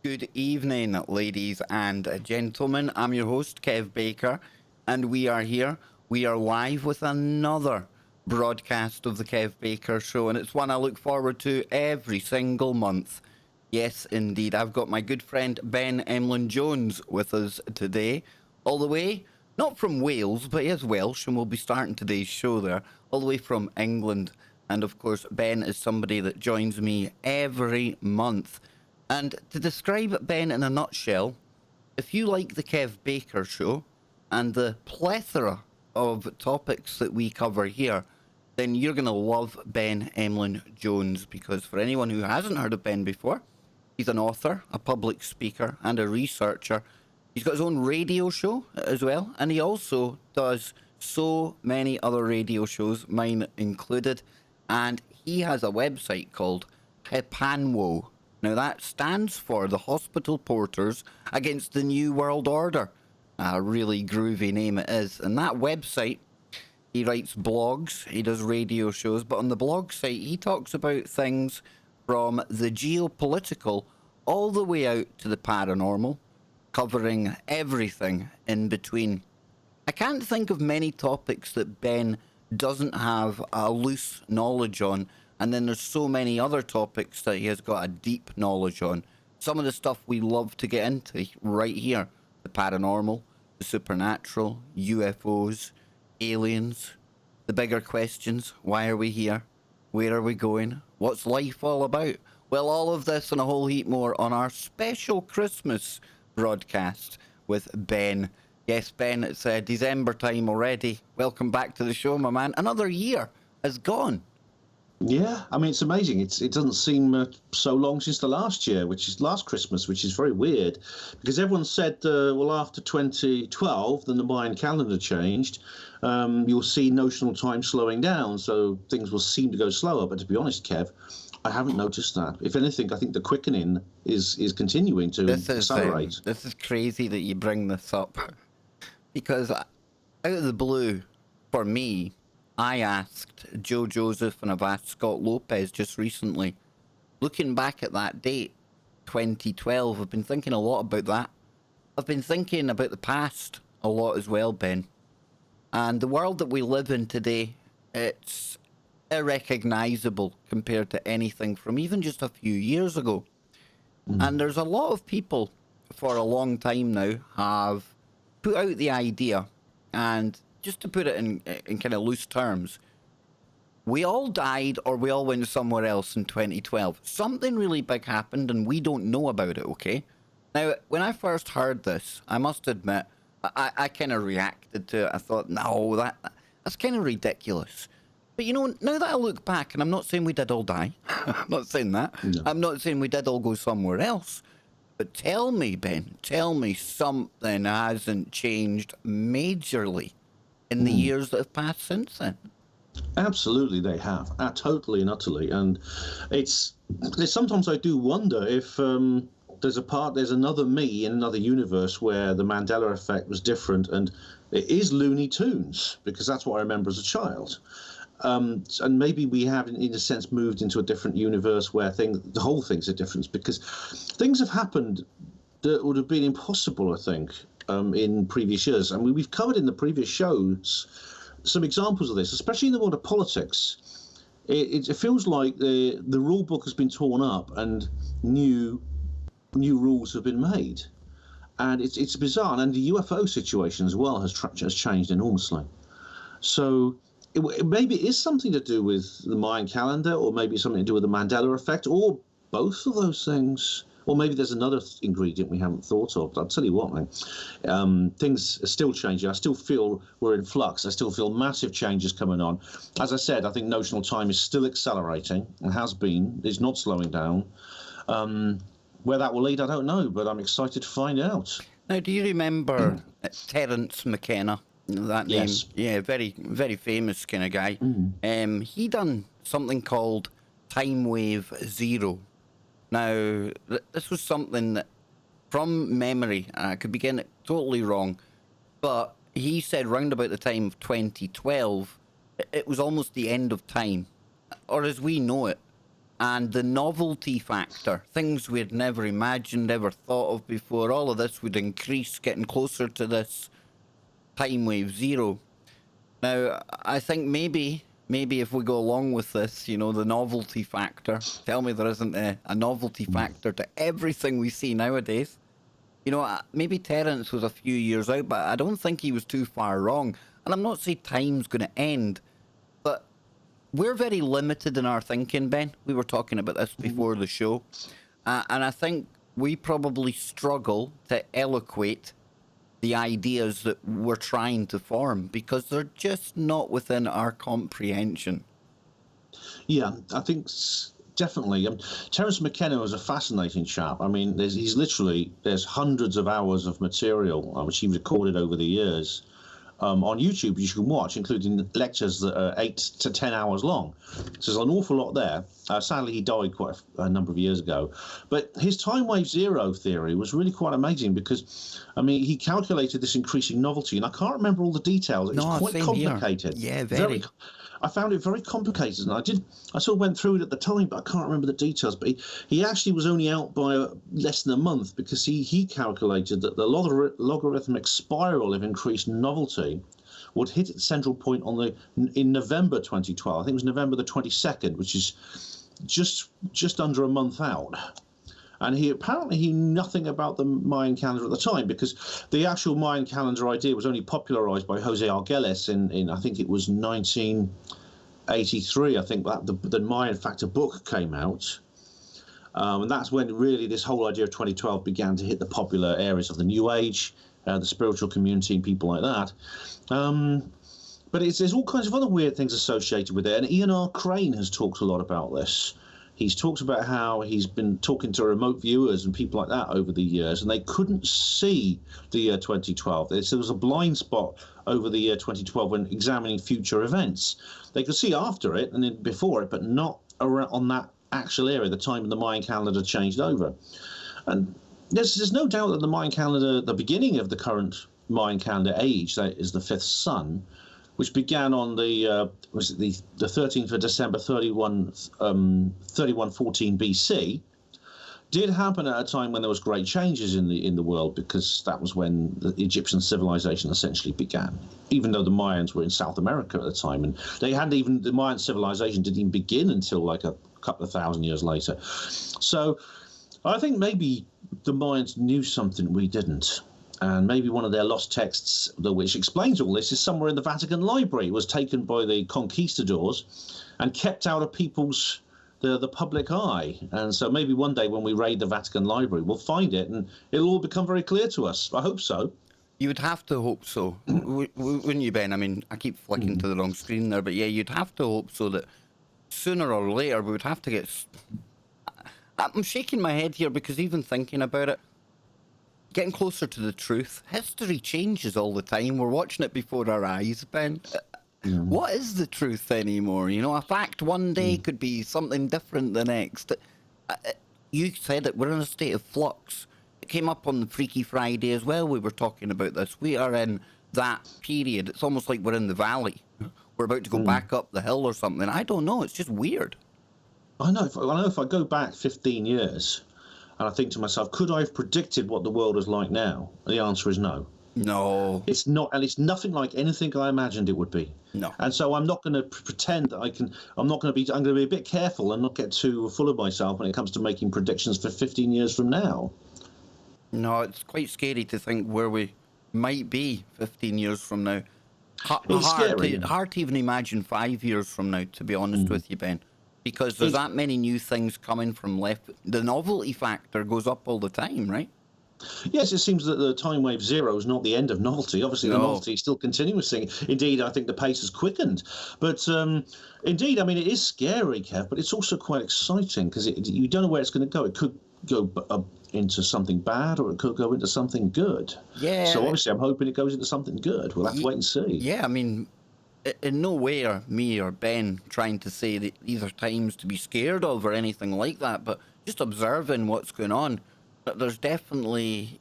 Good evening, ladies and gentlemen. I'm your host, Kev Baker, and we are here. We are live with another broadcast of the Kev Baker Show, and it's one I look forward to every single month. Yes, indeed. I've got my good friend Ben Emlyn-Jones with us today, all the way, not from Wales, but he is Welsh, and we'll be starting today's show there, all the way from England. And of course, Ben is somebody that joins me every month. And to describe Ben in a nutshell, if you like the Kev Baker Show and the plethora of topics that we cover here, then you're going to love Ben Emlyn-Jones, because for anyone who hasn't heard of Ben before, he's an author, a public speaker, and a researcher. He's got his own radio show as well, and he also does so many other radio shows, mine included, and he has a website called HAARP. Now, that stands for the Hospital Porters Against the New World Order. A really groovy name it is. And that website, he writes blogs, he does radio shows, but on the blog site, he talks about things from the geopolitical all the way out to the paranormal, covering everything in between. I can't think of many topics that Ben doesn't have a loose knowledge on. And then there's so many other topics that he has got a deep knowledge on. Some of the stuff we love to get into right here. The paranormal, the supernatural, UFOs, aliens, the bigger questions. Why are we here? Where are we going? What's life all about? Well, all of this and a whole heap more on our special Christmas broadcast with Ben. Yes, Ben, it's December time already. Welcome back to the show, my man. Another year has gone. Yeah, I mean, it's amazing. It doesn't seem so long since the last year, which is last Christmas, which is very weird, because everyone said, well, after 2012, then the Mayan calendar changed. You'll see notional time slowing down, so things will seem to go slower. But to be honest, Kev, I haven't noticed that. If anything, I think the quickening is continuing to accelerate. This is crazy that you bring this up, because out of the blue, for me, I asked Joe Joseph and I've asked Scott Lopez just recently, looking back at that date, 2012, I've been thinking a lot about that. I've been thinking about the past a lot as well, Ben. And the world that we live in today, it's irrecognisable compared to anything from even just a few years ago. And there's a lot of people for a long time now have put out the idea, and just to put it in kind of loose terms, we all died or we all went somewhere else in 2012. Something really big happened and we don't know about it, okay? Now, when I first heard this, I must admit, I kind of reacted to it. I thought, no, that's kind of ridiculous. But you know, now that I look back, and I'm not saying we did all die. I'm not saying that. No. I'm not saying we did all go somewhere else. But tell me, Ben, tell me something hasn't changed majorly in the years that have passed since then. Absolutely, they have, totally and utterly. And it's sometimes I do wonder if there's another me in another universe where the Mandela effect was different, and it is Looney Tunes, because that's what I remember as a child. And maybe we have, in a sense, moved into a different universe where the whole thing's a difference, because things have happened that would have been impossible, I think, in previous years. I mean, we've covered in the previous shows some examples of this, especially in the world of politics. It feels like the rule book has been torn up and new rules have been made. And it's bizarre. And the UFO situation as well has changed enormously. So maybe it is something to do with the Mayan calendar, or maybe something to do with the Mandela effect, or both of those things. Or maybe there's another ingredient we haven't thought of. But I'll tell you what, man, things are still changing. I still feel we're in flux. I still feel massive changes coming on. As I said, I think notional time is still accelerating and has been. It's not slowing down. Where that will lead, I don't know, but I'm excited to find out. Now, do you remember Terence McKenna? That name? Yes. Yeah, very, very famous kind of guy. He done something called Time Wave Zero. Now, this was something that, from memory, I could be getting it totally wrong, but he said round about the time of 2012, it was almost the end of time, or as we know it, and the novelty factor, things we had never imagined, ever thought of before, all of this would increase, getting closer to this time wave zero. Now, I think maybe if we go along with this, the novelty factor, tell me there isn't a novelty factor to everything we see nowadays. Maybe Terence was a few years out, but I don't think he was too far wrong. And I'm not saying time's going to end, but we're very limited in our thinking, Ben. We were talking about this before the show. And I think we probably struggle to eloquate the ideas that we're trying to form because they're just not within our comprehension. Yeah, I think definitely. Terence McKenna was a fascinating chap. I mean, there's hundreds of hours of material which he recorded over the years on YouTube you can watch, including lectures that are 8 to 10 hours long. So there's an awful lot there. Sadly, he died quite a number of years ago. But his time wave zero theory was really quite amazing because, I mean, he calculated this increasing novelty, and I can't remember all the details. It was quite complicated. Here. Yeah, very. I found it very complicated, and I sort of went through it at the time, but I can't remember the details. But he actually was only out by less than a month because he calculated that the logarithmic spiral of increased novelty would hit its central point in November 2012. I think it was November the 22nd, which is just under a month out. And he knew nothing about the Mayan calendar at the time because the actual Mayan calendar idea was only popularized by Jose Arguelles in I think it was 1983. I think that the Mayan Factor book came out. And that's when really this whole idea of 2012 began to hit the popular areas of the New Age, the spiritual community and people like that. But there's all kinds of other weird things associated with it. And Ian R. Crane has talked a lot about this. He's talked about how he's been talking to remote viewers and people like that over the years, and they couldn't see the year 2012. There was a blind spot over the year 2012 when examining future events. They could see after it and then before it, but not around on that actual area, the time when the Mayan calendar changed over. And there's no doubt that the Mayan calendar, the beginning of the current Mayan calendar age, that is the fifth sun, which began on the 13th of December 3114 BC, did happen at a time when there was great changes in the world because that was when the Egyptian civilization essentially began. Even though the Mayans were in South America at the time, and the Mayan civilization didn't even begin until like a couple of thousand years later. So I think maybe the Mayans knew something we didn't. And maybe one of their lost texts, which explains all this, is somewhere in the Vatican Library. It was taken by the conquistadors and kept out of the public eye. And so maybe one day when we raid the Vatican Library, we'll find it and it'll all become very clear to us. I hope so. You would have to hope so, wouldn't you, Ben? I mean, I keep flicking to the wrong screen there, but yeah, you'd have to hope so that sooner or later we would have to get... I'm shaking my head here because even thinking about it, getting closer to the truth. History changes all the time. We're watching it before our eyes, Ben. What is the truth anymore? A fact one day could be something different the next. You said it, we're in a state of flux. It came up on the Freaky Friday as well. We were talking about this. We are in that period. It's almost like we're in the valley. We're about to go back up the hill or something. I don't know. It's just weird. I know if I go back 15 years... and I think to myself, could I have predicted what the world is like now? And the answer is no. No. It's not, and it's nothing like anything I imagined it would be. No. And so I'm not going to pretend that I can. I'm going to be a bit careful and not get too full of myself when it comes to making predictions for 15 years from now. No, it's quite scary to think where we might be 15 years from now. It's scary. Hard to even imagine 5 years from now, to be honest with you, Ben. Because there's that many new things coming from left. The novelty factor goes up all the time, right? Yes, it seems that the time wave zero is not the end of novelty. Obviously, the novelty is still continuing. Indeed, I think the pace has quickened. But indeed, I mean, it is scary, Kev, but it's also quite exciting because you don't know where it's going to go. It could go into something bad or it could go into something good. Yeah. So obviously, I'm hoping it goes into something good. We'll have to wait and see. Yeah, I mean... in no way are me or Ben trying to say that these are times to be scared of or anything like that, but just observing what's going on. But there's definitely,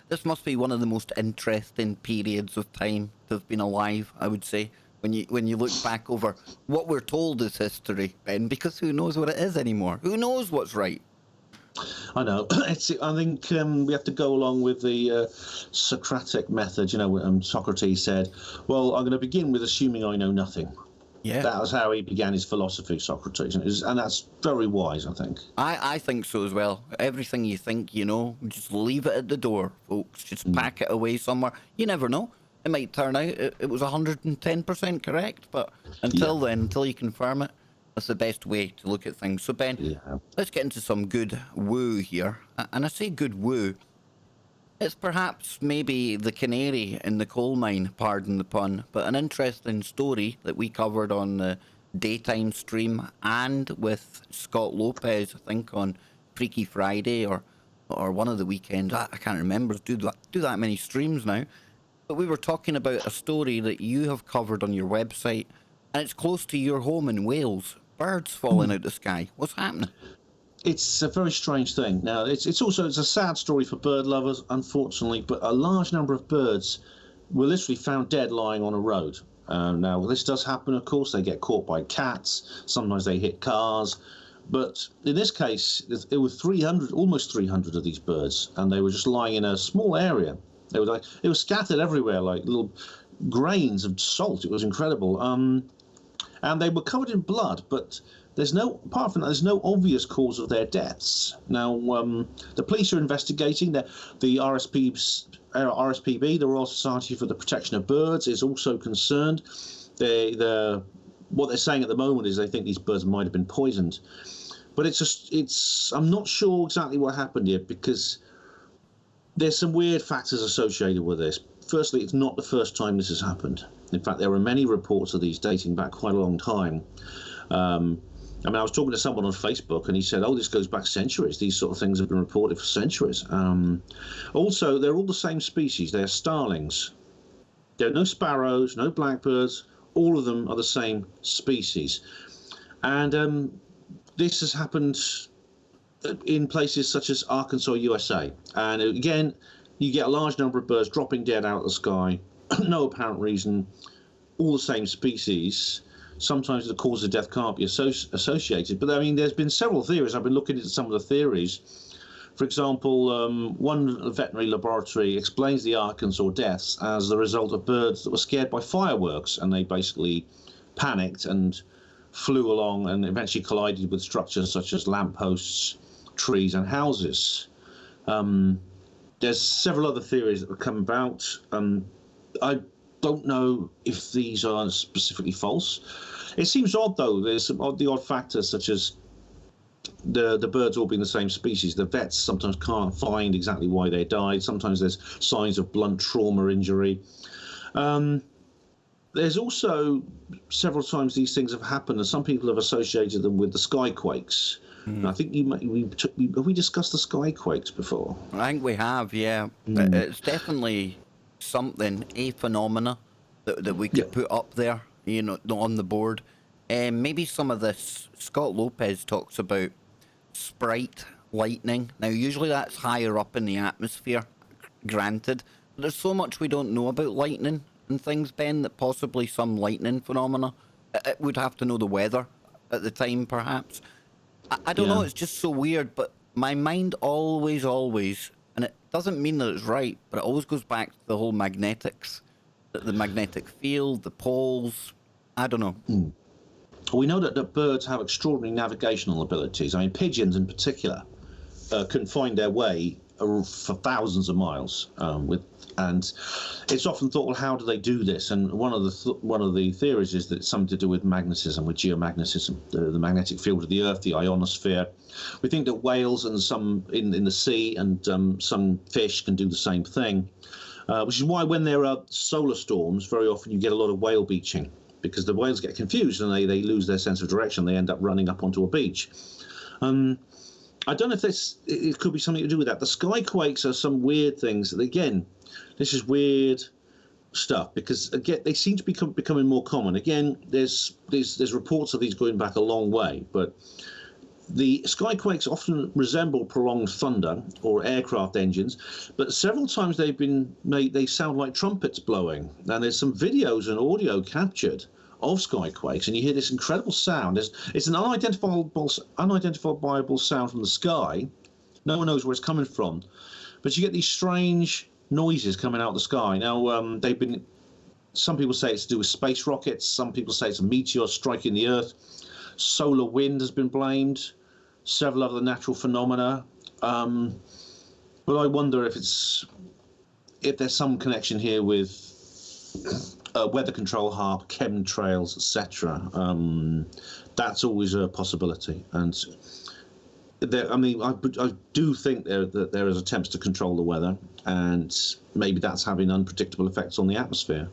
this must be one of the most interesting periods of time to have been alive, I would say. when you look back over what we're told is history, Ben, because who knows what it is anymore? Who knows what's right? I know. I think we have to go along with the Socratic method. You know, Socrates said, "Well, I'm going to begin with assuming I know nothing." Yeah, that was how he began his philosophy, Socrates, and that's very wise, I think. I think so as well. Everything you think you know, just leave it at the door, folks. Just pack it away somewhere. You never know. It might turn out it was 110% correct, but until then, until you confirm it, that's the best way to look at things. So, Ben, let's get into some good woo here. And I say good woo. It's perhaps maybe the canary in the coal mine, pardon the pun, but an interesting story that we covered on the daytime stream and with Scott Lopez, I think, on Freaky Friday or one of the weekends. I can't remember. Do that many streams now. But we were talking about a story that you have covered on your website, and it's close to your home in Wales. Birds falling out the sky. What's happening? It's a very strange thing. Now, it's a sad story for bird lovers, unfortunately, but a large number of birds were literally found dead lying on a road. Now, this does happen, of course. They get caught by cats. Sometimes they hit cars. But in this case, it was almost 300 of these birds, and they were just lying in a small area. It was scattered everywhere, like little grains of salt. It was incredible. And they were covered in blood, but apart from that, there's no obvious cause of their deaths. Now, the police are investigating. The RSPB, the Royal Society for the Protection of Birds, is also concerned. What they're saying at the moment is they think these birds might have been poisoned. But I'm not sure exactly what happened here, because there's some weird factors associated with this. Firstly, it's not the first time this has happened. In fact, there are many reports of these dating back quite a long time. I was talking to someone on Facebook, and he said, "Oh, this goes back centuries. These sort of things have been reported for centuries." Also, they're all the same species. They're starlings. There are no sparrows, no blackbirds. All of them are the same species. And this has happened in places such as Arkansas, USA. And again, you get a large number of birds dropping dead out of the sky, no apparent reason, all the same species. Sometimes the cause of death can't be associated. But I mean, there's been several theories. I've been looking at some of the theories. For example, one veterinary laboratory explains the Arkansas deaths as the result of birds that were scared by fireworks, and they basically panicked and flew along and eventually collided with structures such as lampposts, trees, and houses. There's several other theories that have come about. I don't know if these are specifically false. It seems odd, though. There's the odd factors, such as the birds all being the same species. The vets sometimes can't find exactly why they died. Sometimes there's signs of blunt trauma injury. There's also several times these things have happened, and some people have associated them with the sky quakes. I think have we discussed the sky quakes before? I think we have, yeah. It's definitely something, a phenomena that we could put up there, on the board. Maybe some of this, Scott Lopez talks about sprite lightning. Now, usually that's higher up in the atmosphere, granted. But there's so much we don't know about lightning and things, Ben, that possibly some lightning phenomena, it would have to know the weather at the time, perhaps. I don't know, it's just so weird, but my mind always, and it doesn't mean that it's right, but it always goes back to the whole magnetics, the magnetic field, the poles. I don't know. We know that birds have extraordinary navigational abilities. I mean, pigeons in particular can find their way for thousands of miles and it's often thought, well, how do they do this? And one of the theories is that it's something to do with magnetism, with geomagnetism, the magnetic field of the Earth, the ionosphere. We think that whales and some in the sea and some fish can do the same thing, which is why when there are solar storms, very often you get a lot of whale beaching, because the whales get confused and they lose their sense of direction. They end up running up onto a beach. I don't know if it could be something to do with that. The sky quakes are some weird things. Again, this is weird stuff, because again they seem to be becoming more common. Again, there's reports of these going back a long way, but The skyquakes often resemble prolonged thunder or aircraft engines, but several times they've been made, they sound like trumpets blowing. And there's some videos and audio captured of skyquakes, and you hear this incredible sound. It's an unidentifiable sound from the sky. No one knows where it's coming from, but you get these strange noises coming out of the sky. Now, some people say it's to do with space rockets. Some people say it's a meteor striking the Earth. Solar wind has been blamed. Several other natural phenomena. But I wonder if there's some connection here with weather control, HAARP, chemtrails, etc. That's always a possibility. And I do think that there is attempts to control the weather, and maybe that's having unpredictable effects on the atmosphere.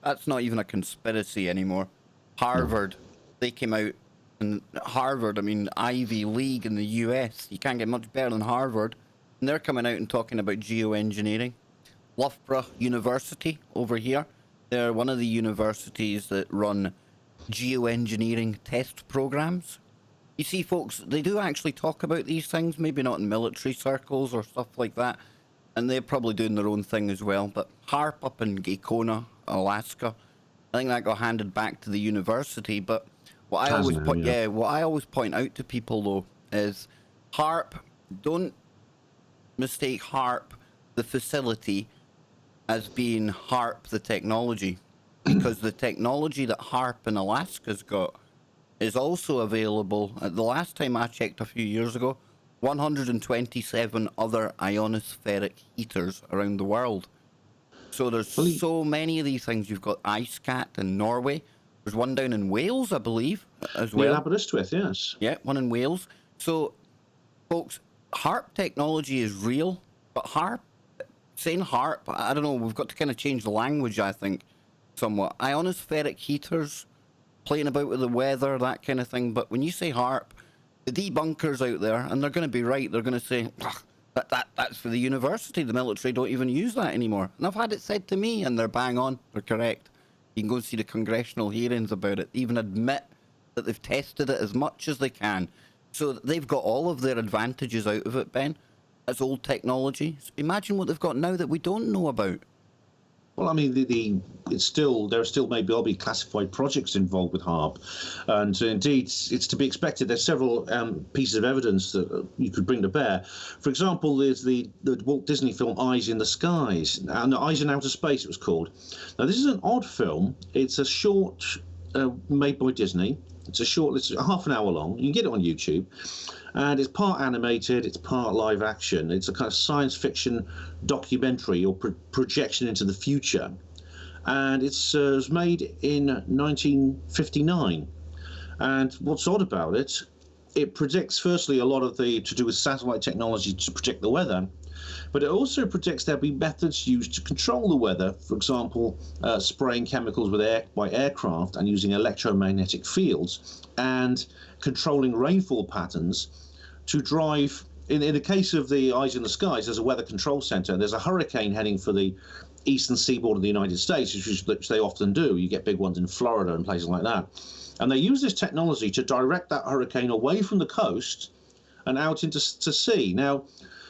That's not even a conspiracy anymore. Harvard, they came out, and Harvard, Ivy League in the US, you can't get much better than Harvard, and they're coming out and talking about geoengineering. Loughborough University over here, they're one of the universities that run geoengineering test programs. You see, folks, they do actually talk about these things, maybe not in military circles or stuff like that, and they're probably doing their own thing as well. But HAARP up in Gacona, Alaska, I think that got handed back to the university. But what I always point out to people though is HAARP. Don't mistake HAARP, the facility, as being HAARP, the technology, because the technology that HAARP in Alaska's got is also available. At the last time I checked a few years ago, 127 other ionospheric heaters around the world. So there's so many of these things. You've got IceCat in Norway. There's one down in Wales, I believe, as well. Near Aberystwyth, yes. Yeah, one in Wales. So, folks, HAARP technology is real, but saying HAARP, I don't know, we've got to kind of change the language, I think, somewhat. Ionospheric heaters, playing about with the weather, that kind of thing. But when you say HAARP, the debunkers out there, and they're going to be right, they're going to say, that's for the university. The military don't even use that anymore. And I've had it said to me, and they're bang on. They're correct. You can go and see the congressional hearings about it. They even admit that they've tested it as much as they can. So they've got all of their advantages out of it, Ben. That's old technology. So imagine what they've got now that we don't know about. Well, there still maybe be classified projects involved with HAARP, and indeed it's to be expected. There's several pieces of evidence that you could bring to bear. For example, there's the Walt Disney film Eyes in the Skies, and Eyes in Outer Space it was called. Now this is an odd film. It's a short made by Disney. It's half an hour long. You can get it on YouTube. And it's part animated, it's part live action. It's a kind of science fiction documentary or projection into the future. And it was made in 1959. And what's odd about it, it predicts firstly a lot of to do with satellite technology to predict the weather. But it also predicts there'll be methods used to control the weather. For example, spraying chemicals by aircraft and using electromagnetic fields and controlling rainfall patterns to drive. In the case of the Eyes in the Skies, there's a weather control center. There's a hurricane heading for the eastern seaboard of the United States, which they often do. You get big ones in Florida and places like that. And they use this technology to direct that hurricane away from the coast and out to sea. Now,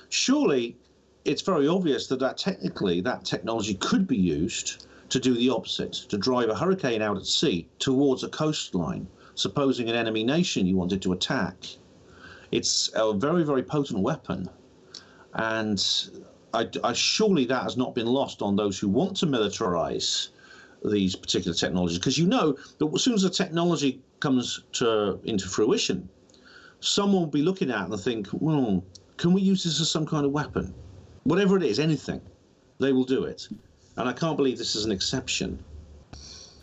surely it's very obvious that technically that technology could be used to do the opposite, to drive a hurricane out at sea towards a coastline, supposing an enemy nation you wanted to attack. It's a very, very potent weapon, and I surely that has not been lost on those who want to militarize these particular technologies, because you know that as soon as the technology comes into fruition, someone will be looking at it and think, well, can we use this as some kind of weapon? Whatever it is, anything, they will do it. And I can't believe this is an exception.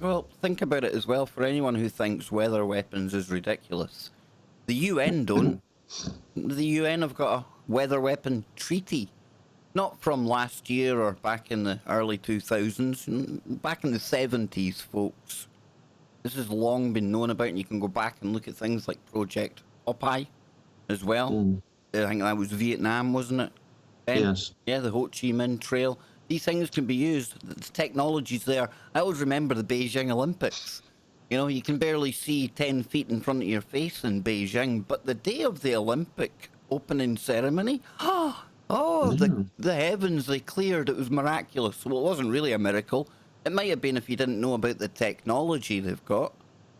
Well, think about it as well, for anyone who thinks weather weapons is ridiculous. The UN don't. The UN have got a weather weapon treaty. Not from last year or back in the early 2000s, back in the 70s, folks. This has long been known about, and you can go back and look at things like Project Popeye as well. I think that was Vietnam, wasn't it? Yes. Yeah, the Ho Chi Minh Trail. These things can be used. The technology's there. I always remember the Beijing Olympics. You know, you can barely see 10 feet in front of your face in Beijing, but the day of the Olympic opening ceremony, Yeah. the heavens, they cleared. It was miraculous. Well, it wasn't really a miracle. It might have been if you didn't know about the technology they've got.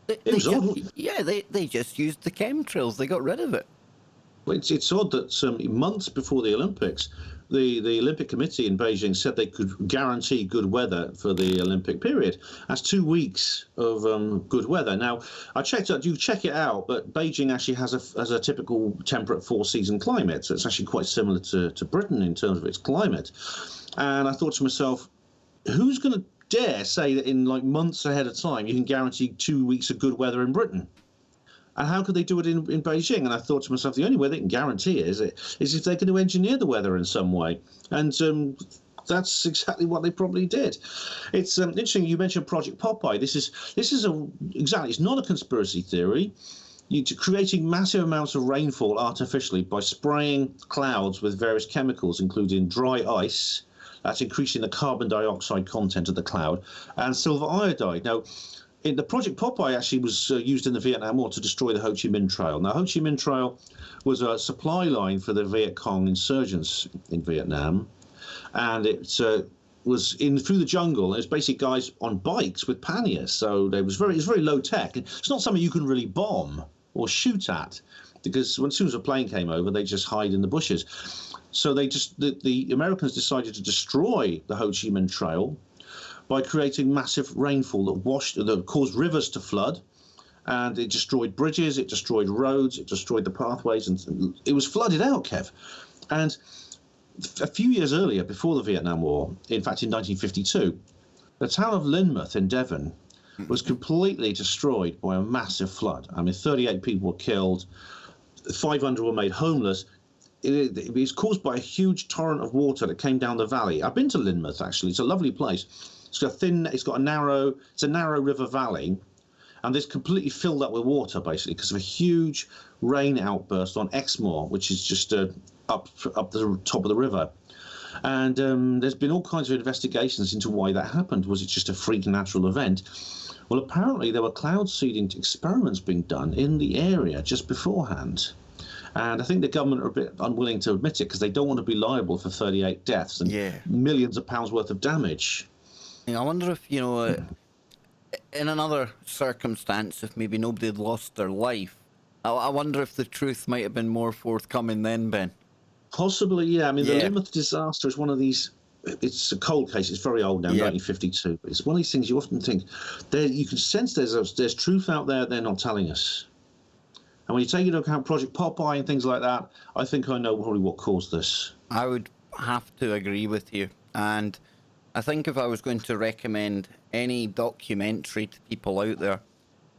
It was odd. They just used the chemtrails. They got rid of it. Well, it's odd that months before the Olympics, the Olympic Committee in Beijing said they could guarantee good weather for the Olympic period. That's 2 weeks of good weather. Now, I checked out. You check it out, but Beijing actually has a typical temperate four-season climate. So it's actually quite similar to Britain in terms of its climate. And I thought to myself, who's going to dare say that in like months ahead of time you can guarantee 2 weeks of good weather in Britain? And how could they do it in Beijing? And I thought to myself, the only way they can guarantee it is if they're going to engineer the weather in some way. And that's exactly what they probably did. It's interesting. You mentioned Project Popeye. This is exactly. It's not a conspiracy theory. You're creating massive amounts of rainfall artificially by spraying clouds with various chemicals, including dry ice. That's increasing the carbon dioxide content of the cloud, and silver iodide. Now, the Project Popeye actually was used in the Vietnam War to destroy the Ho Chi Minh Trail. Now, Ho Chi Minh Trail was a supply line for the Viet Cong insurgents in Vietnam, and it was through the jungle. It was basically guys on bikes with panniers, so it was very low tech. It's not something you can really bomb or shoot at, because as soon as a plane came over, they just hide in the bushes. So the Americans decided to destroy the Ho Chi Minh Trail by creating massive rainfall that caused rivers to flood, and it destroyed bridges, it destroyed roads, it destroyed the pathways, and it was flooded out, Kev. And a few years earlier, before the Vietnam War, in fact in 1952, the town of Lynmouth in Devon was completely destroyed by a massive flood. I mean, 38 people were killed, 500 were made homeless. It was caused by a huge torrent of water that came down the valley. I've been to Lynmouth, actually. It's a lovely place. It's a narrow river valley, and it's completely filled up with water, basically, because of a huge rain outburst on Exmoor, which is just up the top of the river. And there's been all kinds of investigations into why that happened. Was it just a freak natural event? Well, apparently there were cloud seeding experiments being done in the area just beforehand. And I think the government are a bit unwilling to admit it because they don't want to be liable for 38 deaths and millions of pounds worth of damage. I wonder if, in another circumstance, if maybe nobody had lost their life, I wonder if the truth might have been more forthcoming then, Ben. Possibly, yeah. I mean, the Lynmouth disaster is one of these. It's a cold case. It's very old now, 1952. But it's one of these things you often think you can sense there's truth out there they're not telling us. And when you take into account Project Popeye and things like that, I think I know probably what caused this. I would have to agree with you. And I think if I was going to recommend any documentary to people out there,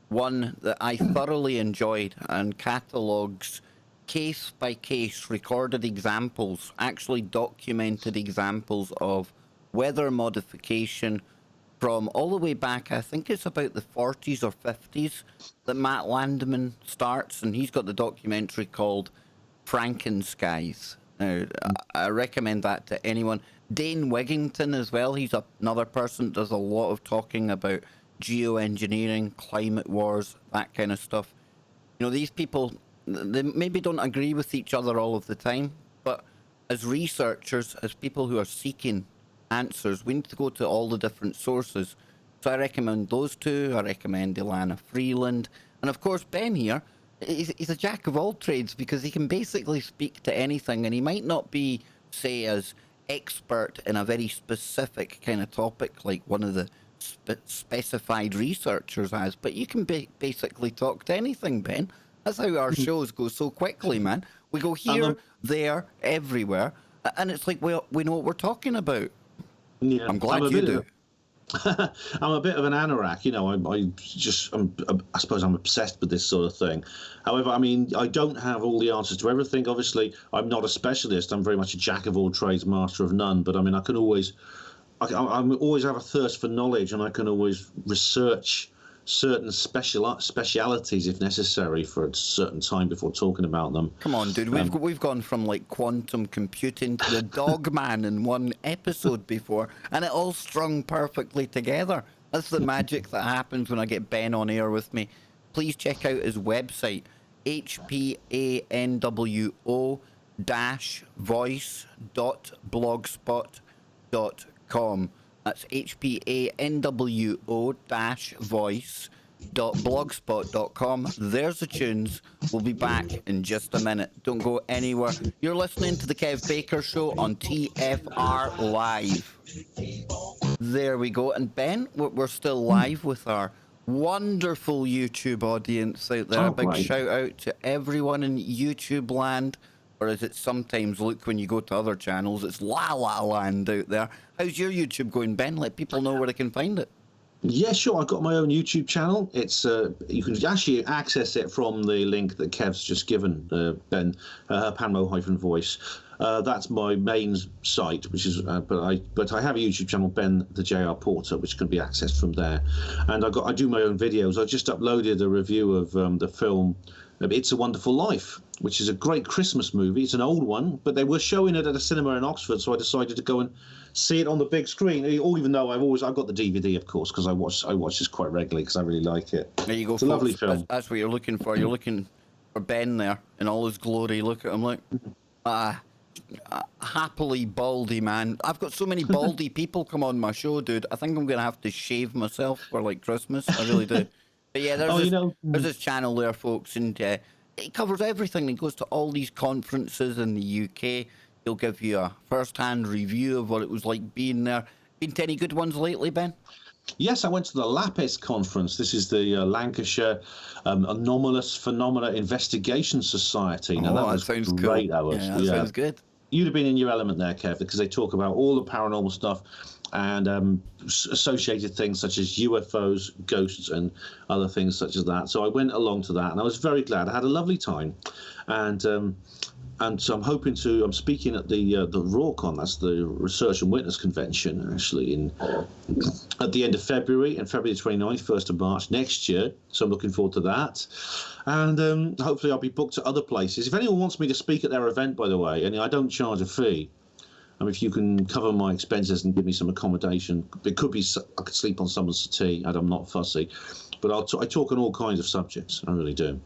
one that I thoroughly enjoyed and catalogues case-by-case recorded examples, actually documented examples of weather modification from all the way back, I think it's about the 40s or 50s, that Matt Landman starts, and he's got the documentary called Frankenskies. Now, I recommend that to anyone. Dane Wigington as well, he's another person that does a lot of talking about geoengineering, climate wars, that kind of stuff. These people, they maybe don't agree with each other all of the time, but as researchers, as people who are seeking answers, we need to go to all the different sources. So I recommend those two. I recommend Ilana Freeland. And of course, Ben here, he's a jack of all trades because he can basically speak to anything, and he might not be, say, as expert in a very specific kind of topic like one of the specified researchers has, but you can basically talk to anything, Ben. That's how our shows go so quickly, man. We go here, there, everywhere, and it's like we know what we're talking about. Yeah, I'm glad you do. I'm a bit of an anorak, I suppose I'm obsessed with this sort of thing. However, I mean, I don't have all the answers to everything. Obviously, I'm not a specialist. I'm very much a jack of all trades, master of none. But I mean, I always have a thirst for knowledge, and I can always research certain specialities if necessary for a certain time before talking about them. Come on, dude. We've gone from like quantum computing to the dog man in one episode before, and it all strung perfectly together. That's the magic that happens when I get Ben on air with me. Please check out his website, hpanwo-voice.blogspot.com. That's hpanwo-voice.blogspot.com. There's the tunes. We'll be back in just a minute. Don't go anywhere. You're listening to the Kev Baker Show on TFR Live. There we go. And Ben, we're still live with our wonderful YouTube audience out there. Oh, A big great. shout out to everyone in YouTube land, or as it sometimes look when you go to other channels, it's La La Land out there. How's your YouTube going, Ben? Let people know where they can find it. Yeah, sure. I've got my own YouTube channel. It's you can actually access it from the link that Kev's just given, Ben, panmo-voice. That's my main site, which is, but I have a YouTube channel, Ben the JR Porter, which can be accessed from there. And I do my own videos. I just uploaded a review of the film It's a Wonderful Life, which is a great Christmas movie. It's an old one, but they were showing it at a cinema in Oxford, so I decided to go and see it on the big screen. Even though I've got the DVD, of course, because I watch this quite regularly because I really like it. There you go. It's a lovely film. That's what you're looking for. You're looking for Ben there in all his glory. Look at him, like happily baldy man. I've got so many baldy people come on my show, dude. I think I'm gonna have to shave myself for like Christmas. I really do. But yeah, there's this channel there, folks, and it covers everything. It goes to all these conferences in the UK. He'll give you a first-hand review of what it was like being there. Been to any good ones lately, Ben? Yes, I went to the LAPIS conference. This is the Lancashire Anomalous Phenomena Investigation Society. Now, that was sounds great. cool. That sounds good. You'd have been in your element there, Kev, because they talk about all the paranormal stuff and associated things such as UFOs, ghosts, and other things such as that. So I went along to that, and I was very glad. I had a lovely time, and so I'm speaking at the RAWCon, that's the Research and Witness Convention, actually, at the end of February, and February 29th, 1st of March next year. So I'm looking forward to that. And hopefully I'll be booked at other places. If anyone wants me to speak at their event, by the way, and I don't charge a fee, if you can cover my expenses and give me some accommodation, it could be I could sleep on someone's settee, and I'm not fussy. But I talk on all kinds of subjects. I really do.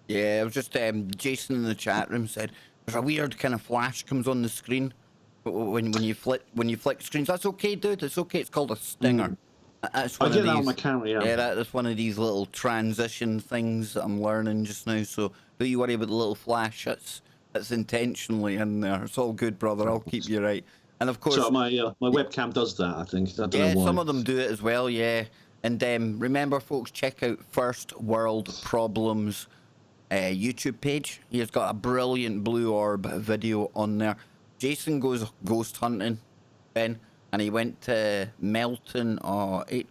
Yeah, it was just Jason in the chat room said there's a weird kind of flash comes on the screen when you flick screens. That's okay, dude. It's okay. It's called a stinger. That's one I get that on my camera. Yeah, that's one of these little transition things that I'm learning just now. So don't you worry about the little flash. That's intentionally in there. It's all good, brother. I'll keep you right. And of course, so my webcam does that. I think. I don't know why. Some of them do it as well. Yeah, and remember, folks, check out First World Problems YouTube page. He's got a brilliant blue orb video on there. Jason goes ghost hunting, Ben, and he went to Melton. I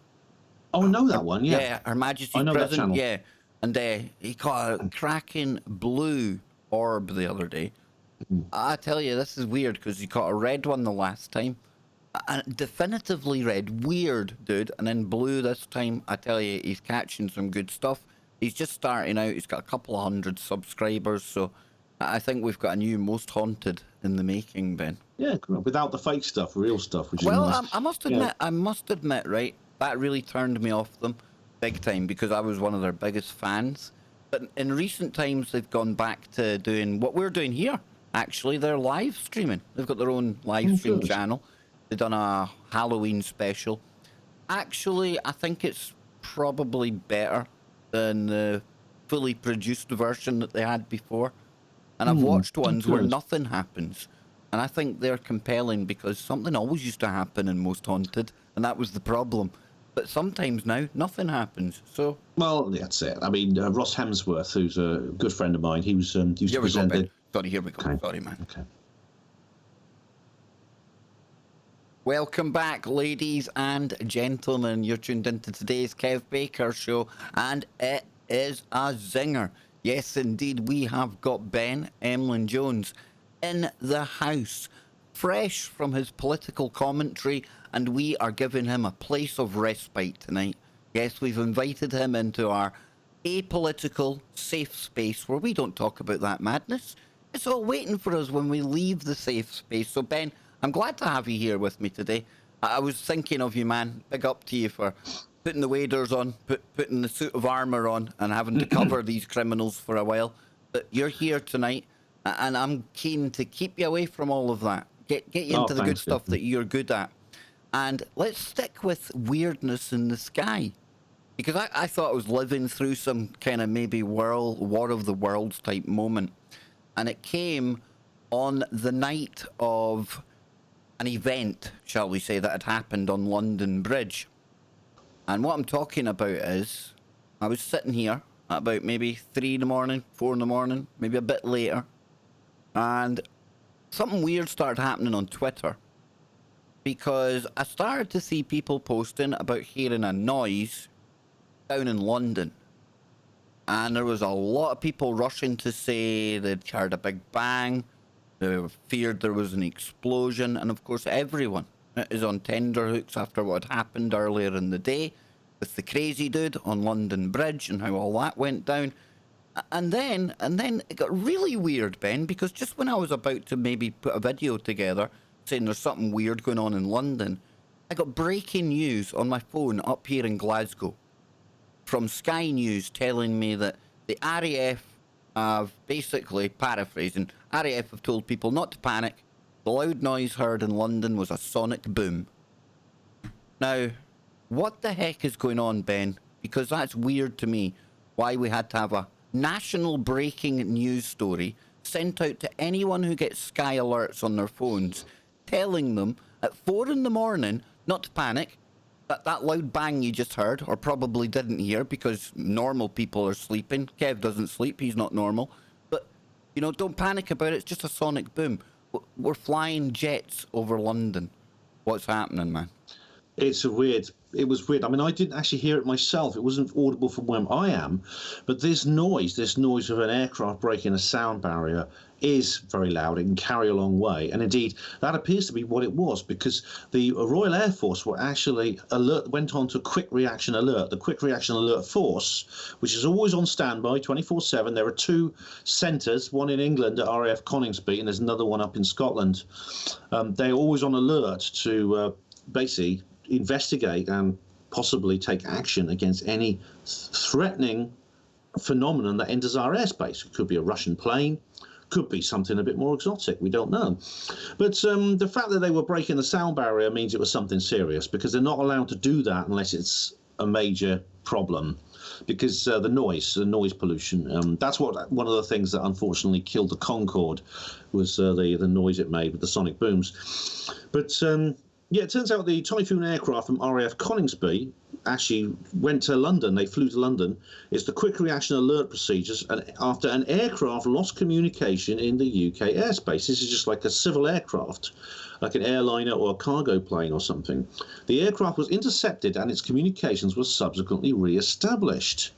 know that one. Yeah, Her Majesty's I know that Prison. channel. Yeah, and he caught a cracking blue orb the other day. I tell you, this is weird because he caught a red one the last time, definitively red, weird, dude, and then blue this time. I tell you, he's catching some good stuff. He's just starting out. He's got a couple of hundred subscribers, so I think we've got a new most haunted in the making, Ben. Yeah, without the fake stuff, real stuff. Which well, is nice. I must admit, right, that really turned me off them big time because I was one of their biggest fans. But in recent times, they've gone back to doing what we're doing here. Actually, they're live streaming. They've got their own live stream channel. They've done a Halloween special. Actually, I think it's probably better than the fully produced version that they had before. And I've watched ones where nothing happens. And I think they're compelling because something always used to happen in Most Haunted, and that was the problem. But sometimes now, nothing happens. So, well, that's it. I mean, Ross Hemsworth, who's a good friend of mine, he was used to present it. Sorry, here we go. Okay. Sorry, man. Okay. Welcome back, ladies and gentlemen. You're tuned into today's Kev Baker Show, and it is a zinger. Yes, indeed, we have got Ben Emlyn-Jones in the house, fresh from his political commentary, and we are giving him a place of respite tonight. Yes, we've invited him into our apolitical, safe space where we don't talk about that madness. It's all waiting for us when we leave the safe space. So, Ben, I'm glad to have you here with me today. I was thinking of you, man. Big up to you for putting the waders on, putting the suit of armour on, and having to cover these criminals for a while. But you're here tonight, and I'm keen to keep you away from all of that. Get you into the good stuff that you're good at. And let's stick with weirdness in the sky. Because I thought I was living through some kind of maybe War of the Worlds type moment. And it came on the night of an event, shall we say, that had happened on London Bridge. And what I'm talking about is, I was sitting here at about maybe 3 in the morning, 4 in the morning, maybe a bit later. And something weird started happening on Twitter. Because I started to see people posting about hearing a noise down in London. And there was a lot of people rushing to say they'd heard a big bang. They feared there was an explosion. And of course, everyone is on tenterhooks after what had happened earlier in the day with the crazy dude on London Bridge and how all that went down. And then it got really weird, Ben, because just when I was about to maybe put a video together saying there's something weird going on in London, I got breaking news on my phone up here in Glasgow from Sky News telling me that the RAF have, basically paraphrasing, RAF have told people not to panic. The loud noise heard in London was a sonic boom. Now, what the heck is going on, Ben? Because that's weird to me, why we had to have a national breaking news story sent out to anyone who gets Sky alerts on their phones, telling them at 4 in the morning not to panic. That loud bang you just heard, or probably didn't hear because normal people are sleeping. Kev doesn't sleep, he's not normal. But, don't panic about it, it's just a sonic boom. We're flying jets over London. What's happening, man? It was weird. I mean, I didn't actually hear it myself. It wasn't audible from where I am. But this noise of an aircraft breaking a sound barrier is very loud. It can carry a long way. And indeed, that appears to be what it was, because the Royal Air Force went on to quick reaction alert. The quick reaction alert force, which is always on standby 24/7. There are 2 centres, one in England at RAF Coningsby, and there's another one up in Scotland. They're always on alert to basically investigate and possibly take action against any threatening phenomenon that enters our airspace. It could be a Russian plane, could be something a bit more exotic, we don't know. But the fact that they were breaking the sound barrier means it was something serious, because they're not allowed to do that unless it's a major problem, because the noise pollution, that's one of the things that unfortunately killed the Concorde, was the noise it made with the sonic booms. But yeah, it turns out the Typhoon aircraft from RAF Coningsby actually went to London. They flew to London. It's the quick reaction alert procedures, and after an aircraft lost communication in the UK airspace. This is just like a civil aircraft, like an airliner or a cargo plane or something. The aircraft was intercepted and its communications were subsequently re-established.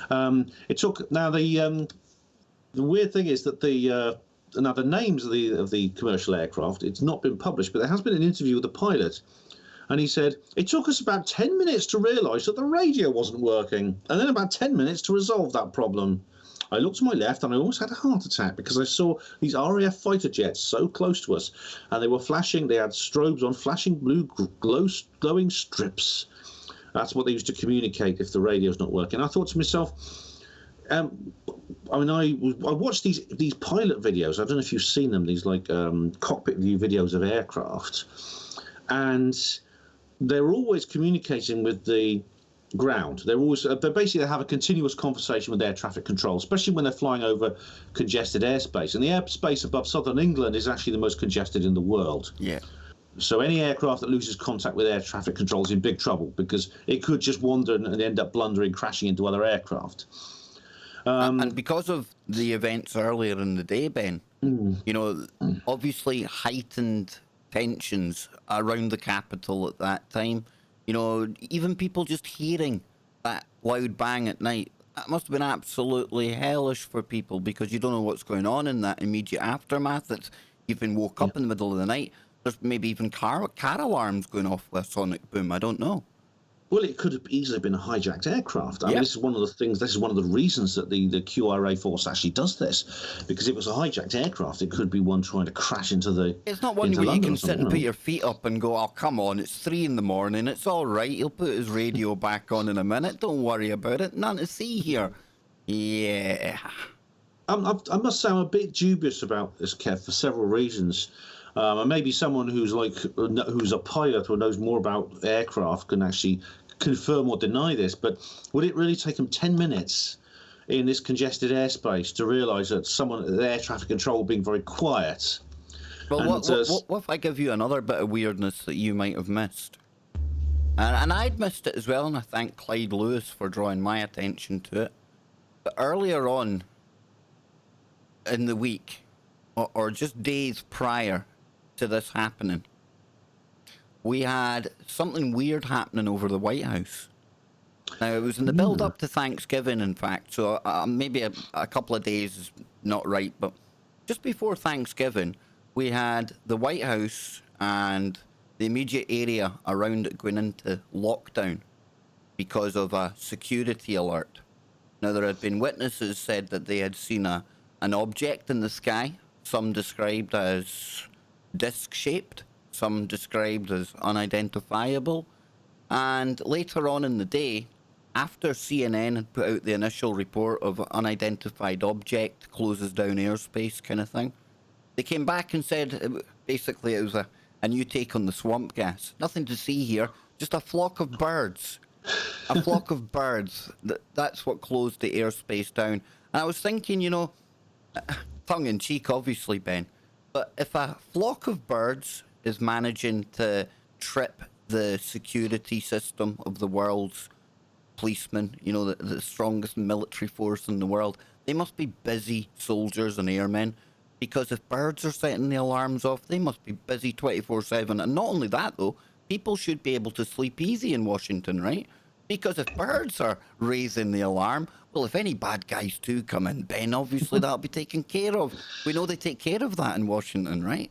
The weird thing is that the names of the commercial aircraft, it's not been published, but there has been an interview with the pilot, and he said, it took us about 10 minutes to realise that the radio wasn't working, and then about 10 minutes to resolve that problem. I looked to my left and I almost had a heart attack because I saw these RAF fighter jets so close to us, and they were flashing, they had strobes on, flashing blue glowing strips. That's what they used to communicate if the radio's not working. I thought to myself, I watched these pilot videos. I don't know if you've seen them. These cockpit view videos of aircraft, and they're always communicating with the ground. They basically have a continuous conversation with air traffic control, especially when they're flying over congested airspace. And the airspace above southern England is actually the most congested in the world. Yeah. So any aircraft that loses contact with air traffic control is in big trouble, because it could just wander and end up blundering, crashing into other aircraft. And because of the events earlier in the day, Ben, obviously heightened tensions around the capital at that time. Even people just hearing that loud bang at night, that must have been absolutely hellish for people, because you don't know what's going on in that immediate aftermath. That you've been woke up in the middle of the night. There's maybe even car alarms going off with a sonic boom. I don't know. Well, it could have easily been a hijacked aircraft. I mean, Yep. this is one of the things. This is one of the reasons that the QRA force actually does this, because if it was a hijacked aircraft, it could be one trying to crash into the. It's not one into where you London can or sit something, and put you know. your feet up and go, oh, come on, it's 3 a.m, it's all right, he'll put his radio back on in a minute, don't worry about it, none to see here. Yeah. I must say I'm a bit dubious about this, Kev, for several reasons. And maybe someone who's a pilot or knows more about aircraft can actually confirm or deny this. But would it really take them 10 minutes in this congested airspace to realise that someone at the air traffic control being very quiet? Well, And, what if I give you another bit of weirdness that you might have missed? And I'd missed it as well, and I thank Clyde Lewis for drawing my attention to it. But earlier on in the week, or just days prior to this happening, we had something weird happening over the White House. Now, it was in the build-up to Thanksgiving, in fact, so maybe a couple of days is not right, but just before Thanksgiving, we had the White House and the immediate area around it going into lockdown because of a security alert. Now, there had been witnesses said that they had seen an object in the sky, some described as disc-shaped, some described as unidentifiable, and later on in the day, after CNN had put out the initial report of unidentified object, closes down airspace kind of thing, they came back and said basically it was a new take on the swamp gas. Nothing to see here, just a flock of birds. A flock of birds. That's what closed the airspace down. And I was thinking, tongue in cheek, obviously, Ben, but if a flock of birds is managing to trip the security system of the world's policemen, the strongest military force in the world, they must be busy soldiers and airmen, because if birds are setting the alarms off, they must be busy 24/7. And not only that, though, people should be able to sleep easy in Washington, right? Because if birds are raising the alarm, well, if any bad guys too come in, Ben, obviously that'll be taken care of. We know they take care of that in Washington, right?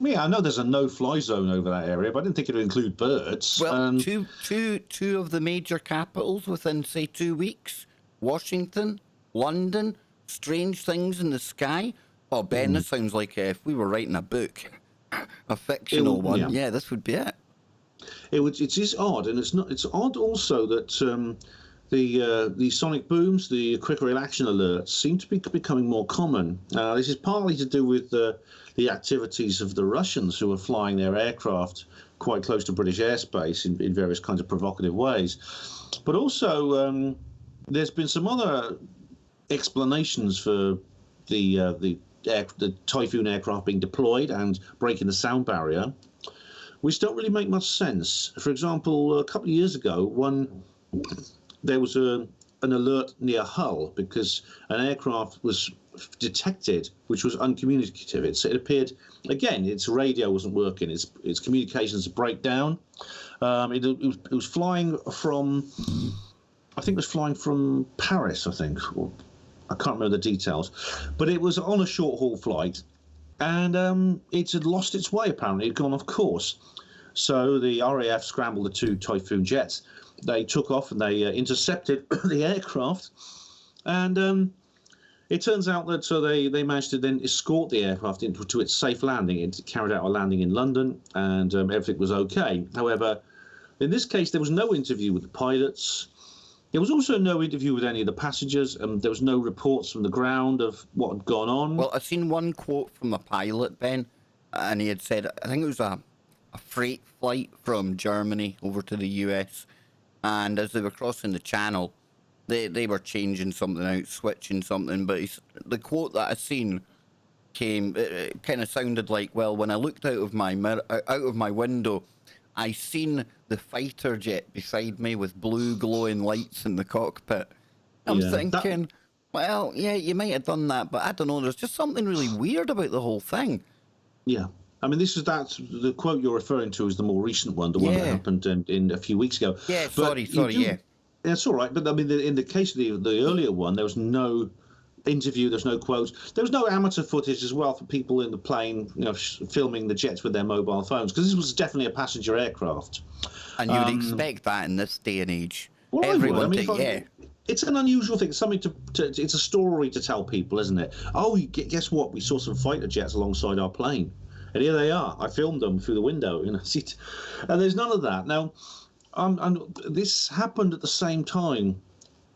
Yeah, I know there's a no-fly zone over that area, but I didn't think it would include birds. Well, two of the major capitals within, say, 2 weeks. Washington, London, strange things in the sky. Oh, Ben, this sounds like if we were writing a book, a fictional one. Yeah, this would be it. It is odd, and it's odd also that the sonic booms, the quick reaction alerts, seem to be becoming more common. This is partly to do with the activities of the Russians, who are flying their aircraft quite close to British airspace in various kinds of provocative ways. But also, there's been some other explanations for the Typhoon aircraft being deployed and breaking the sound barrier, which don't really make much sense. For example, a couple of years ago, there was an alert near Hull because an aircraft was detected which was uncommunicative. It appeared, again, its radio wasn't working, its communications break down. It was flying from, I think it was flying from Paris, I think, or I can't remember the details, but it was on a short-haul flight, and it had lost its way, apparently. It had gone off course. So the RAF scrambled the 2 Typhoon jets. They took off and they intercepted the aircraft, and it turns out that they managed to then escort the aircraft to its safe landing. It carried out a landing in London, and everything was okay. However, in this case, there was no interview with the pilots. There was also no interview with any of the passengers, and there was no reports from the ground of what had gone on. Well, I've seen one quote from a pilot, Ben, and he had said, I think it was a freight flight from Germany over to the US, and as they were crossing the channel, they were changing something out, switching something, but the quote that I seen came, it kind of sounded like, well, when I looked out of my window, I seen the fighter jet beside me with blue glowing lights in the cockpit. I'm thinking, well, yeah, you might have done that, but I don't know. There's just something really weird about the whole thing. Yeah. I mean, the quote you're referring to is the more recent one, the one that happened in a few weeks ago. Yeah, but sorry, yeah. That's all right. But I mean, in the case of the earlier one, there was no interview. There's no quotes. There was no amateur footage as well for people in the plane, filming the jets with their mobile phones, because this was definitely a passenger aircraft. And you would expect that in this day and age. Well, Everyone, it's an unusual thing. It's something it's a story to tell people, isn't it? Oh, guess what? We saw some fighter jets alongside our plane, and here they are. I filmed them through the window, and there's none of that now. And this happened at the same time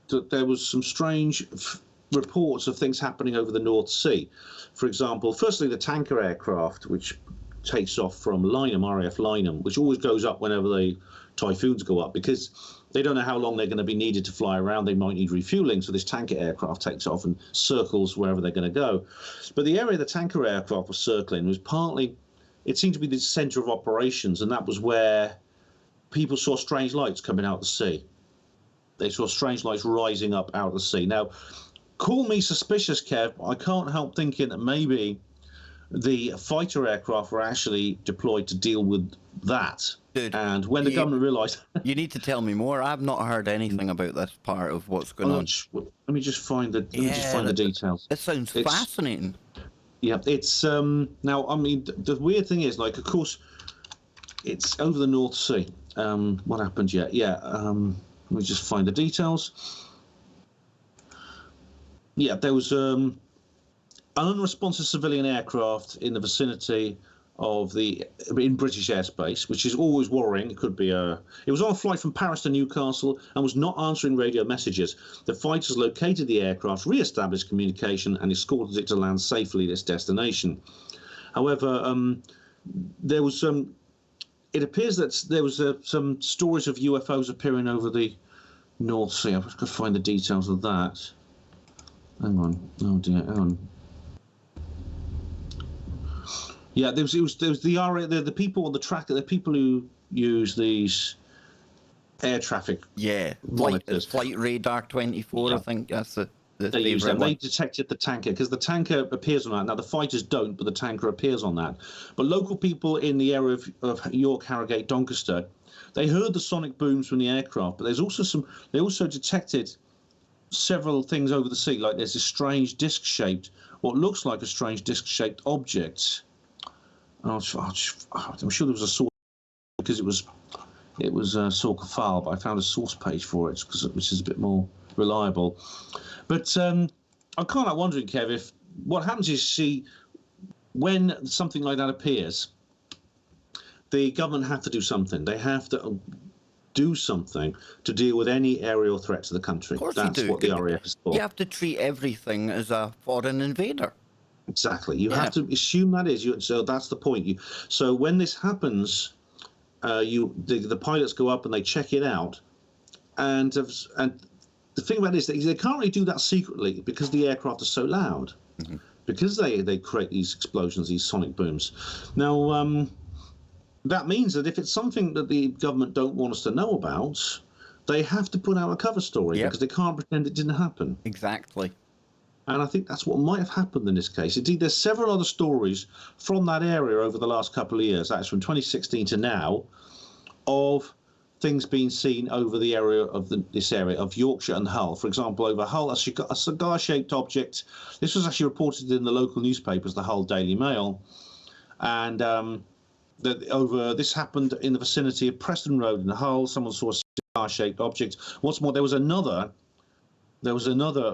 that there was some strange reports of things happening over the North Sea. For example, firstly, the tanker aircraft, which takes off from Lynham, RAF Lynham, which always goes up whenever the typhoons go up, because they don't know how long they're going to be needed to fly around. They might need refueling, so this tanker aircraft takes off and circles wherever they're going to go. But the area the tanker aircraft was circling was partly, it seemed to be the centre of operations, and that was where people saw strange lights coming out of the sea. They saw strange lights rising up out of the sea. Now, call me suspicious, Kev, I can't help thinking that maybe the fighter aircraft were actually deployed to deal with that. Dude, and when the government realised... You need to tell me more. I've not heard anything about this part of what's going on. Let me just find the details. It sounds fascinating. Yeah, it's... now, I mean, the weird thing is, like, of course, it's over the North Sea. What happened yet? Yeah, let me just find the details. Yeah, there was an unresponsive civilian aircraft in the vicinity of in British airspace, which is always worrying. It could be it was on a flight from Paris to Newcastle and was not answering radio messages. The fighters located the aircraft, re-established communication, and escorted it to land safely at its destination. However, there was it appears that there was some stories of UFOs appearing over the North Sea. I've got to find the details of that. Hang on. Oh dear. Hang on. Yeah, there was the people on the track, the people who use these air traffic monitors. Flight Radar 24, I think that's they use them. They detected the tanker, because the tanker appears on that. Now the fighters don't, but the tanker appears on that. But local people in the area of York, Harrogate, Doncaster, they heard the sonic booms from the aircraft, but there's also they also detected several things over the sea, like there's this strange disc-shaped, what looks like a strange disc-shaped object. I'm sure there was a source, because it was Sorca, but I found a source page for it, which is a bit more reliable. But I'm kind of wondering, Kev, if what happens is, when something like that appears, the government have to do something. They have to do something to deal with any aerial threat to the country. Of course That's you do. what the RAF is for. You have to treat everything as a foreign invader. Exactly. You have to assume that is. So that's the point. So when this happens, the pilots go up and they check it out, and the thing about it is that they can't really do that secretly, because the aircraft are so loud, because they create these explosions, these sonic booms. Now, that means that if it's something that the government don't want us to know about, they have to put out a cover story, because they can't pretend it didn't happen. Exactly. And I think that's what might have happened in this case. Indeed, there's several other stories from that area over the last couple of years, that's from 2016 to now, of things being seen over the area of this area of Yorkshire and Hull. For example, over Hull, a cigar-shaped object. This was actually reported in the local newspapers, the Hull Daily Mail. And this happened in the vicinity of Preston Road in Hull. Someone saw a cigar-shaped object. What's more, there was another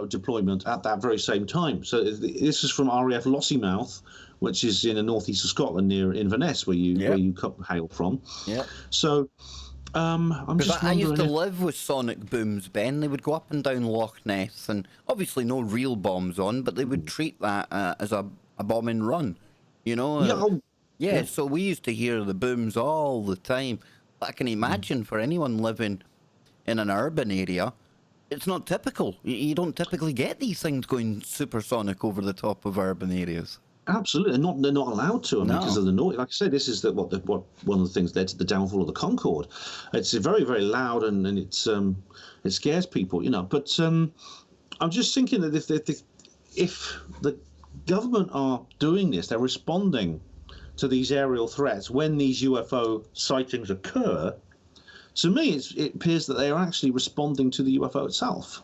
deployment at that very same time. So this is from RAF Lossiemouth, which is in the northeast of Scotland, near Inverness, where you hail from. Yeah. So I'm just I used to live with sonic booms, Ben. They would go up and down Loch Ness, and obviously no real bombs on, but they would treat that as a bombing run, you know? So we used to hear the booms all the time. I can imagine for anyone living in an urban area, it's not typical. You don't typically get these things going supersonic over the top of urban areas. Absolutely, they're not allowed to, because of the noise. Like I say, this is what one of the things led to the downfall of the Concorde. It's very, very loud, and it scares people, you know. But I'm just thinking that if the government are doing this, they're responding to these aerial threats when these UFO sightings occur. To me, it appears that they are actually responding to the UFO itself.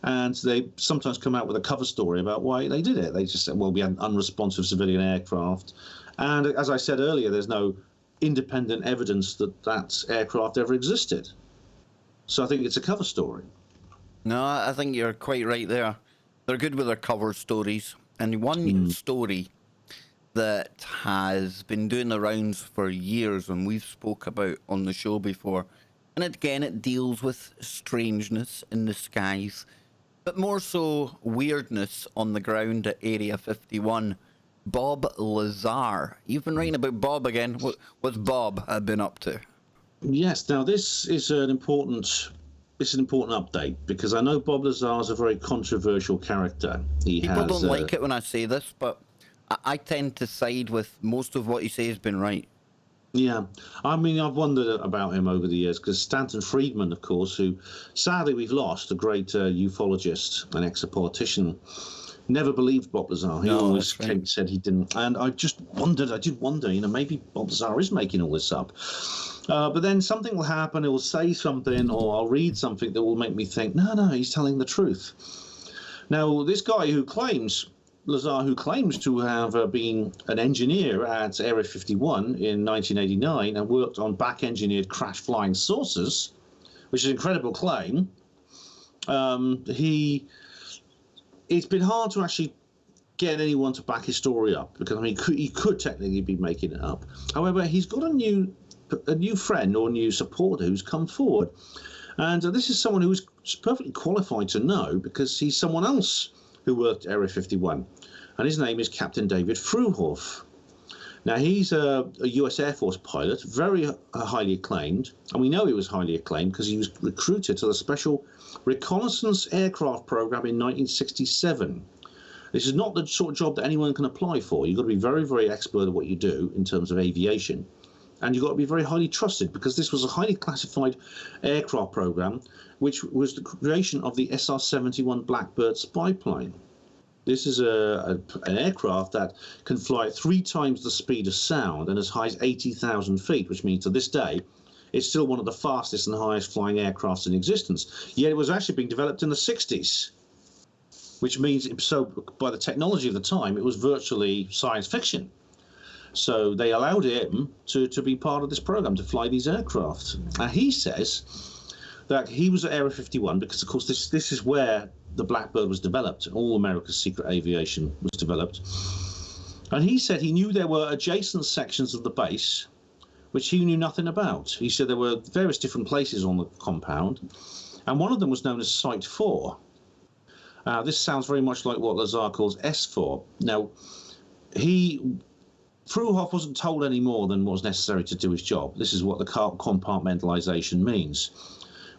And they sometimes come out with a cover story about why they did it. They just said, well, we had an unresponsive civilian aircraft. And as I said earlier, there's no independent evidence that that aircraft ever existed. So I think it's a cover story. No, I think you're quite right there. They're good with their cover stories. And one story that has been doing the rounds for years and we've spoke about on the show before, and again it deals with strangeness in the skies, but more so weirdness on the ground at Area 51. Bob Lazar. You've been writing about Bob again. What's Bob been up to? Yes, now this is an important update, because I know Bob Lazar is a very controversial character. People don't like it when I say this, but I tend to side with most of what you say has been right. Yeah, I mean, I've wondered about him over the years, because Stanton Friedman, of course, who sadly we've lost, a great ufologist and ex-politician, never believed Bob Lazar. He always said he didn't. And I did wonder, maybe Bob Lazar is making all this up. But then something will happen, it will say something, or I'll read something that will make me think, no, he's telling the truth. Now, this guy Lazar, who claims to have been an engineer at Area 51 in 1989 and worked on back-engineered crash flying saucers, which is an incredible claim, it's been hard to actually get anyone to back his story up, because I mean he could technically be making it up. However, he's got a new friend or new supporter who's come forward, and this is someone who is perfectly qualified to know, because he's someone else who worked at Area 51, and his name is Captain David Fruhoff. Now, he's a US Air Force pilot, very highly acclaimed, and we know he was highly acclaimed because he was recruited to the Special Reconnaissance Aircraft Program in 1967. This is not the sort of job that anyone can apply for. You've got to be very, very expert at what you do in terms of aviation, and you've got to be very highly trusted, because this was a highly classified aircraft program, which was the creation of the SR-71 Blackbird spy plane. This is an aircraft that can fly at 3 times the speed of sound and as high as 80,000 feet, which means to this day it's still one of the fastest and highest flying aircrafts in existence. Yet it was actually being developed in the 60s, which means, so by the technology of the time, it was virtually science fiction. So they allowed him to be part of this program, to fly these aircraft. Now, he says that he was at Area 51 because, of course, this is where the Blackbird was developed. All America's secret aviation was developed. And he said he knew there were adjacent sections of the base which he knew nothing about. He said there were various different places on the compound, and one of them was known as Site 4. This sounds very much like what Lazar calls S4. Now, Fruhoff wasn't told any more than was necessary to do his job. This is what the compartmentalization means,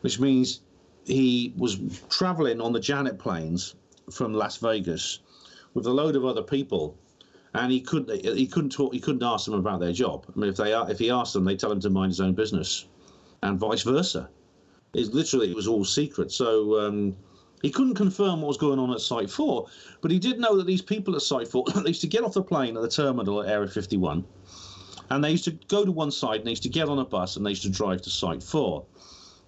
which means he was traveling on the Janet planes from Las Vegas with a load of other people, and he couldn't ask them about their job. I mean, if he asked them, they tell him to mind his own business, and vice versa. It was all secret. So he couldn't confirm what was going on at Site 4, but he did know that these people at Site 4, they used to get off the plane at the terminal at Area 51, and they used to go to one side, and they used to get on a bus, and they used to drive to Site 4.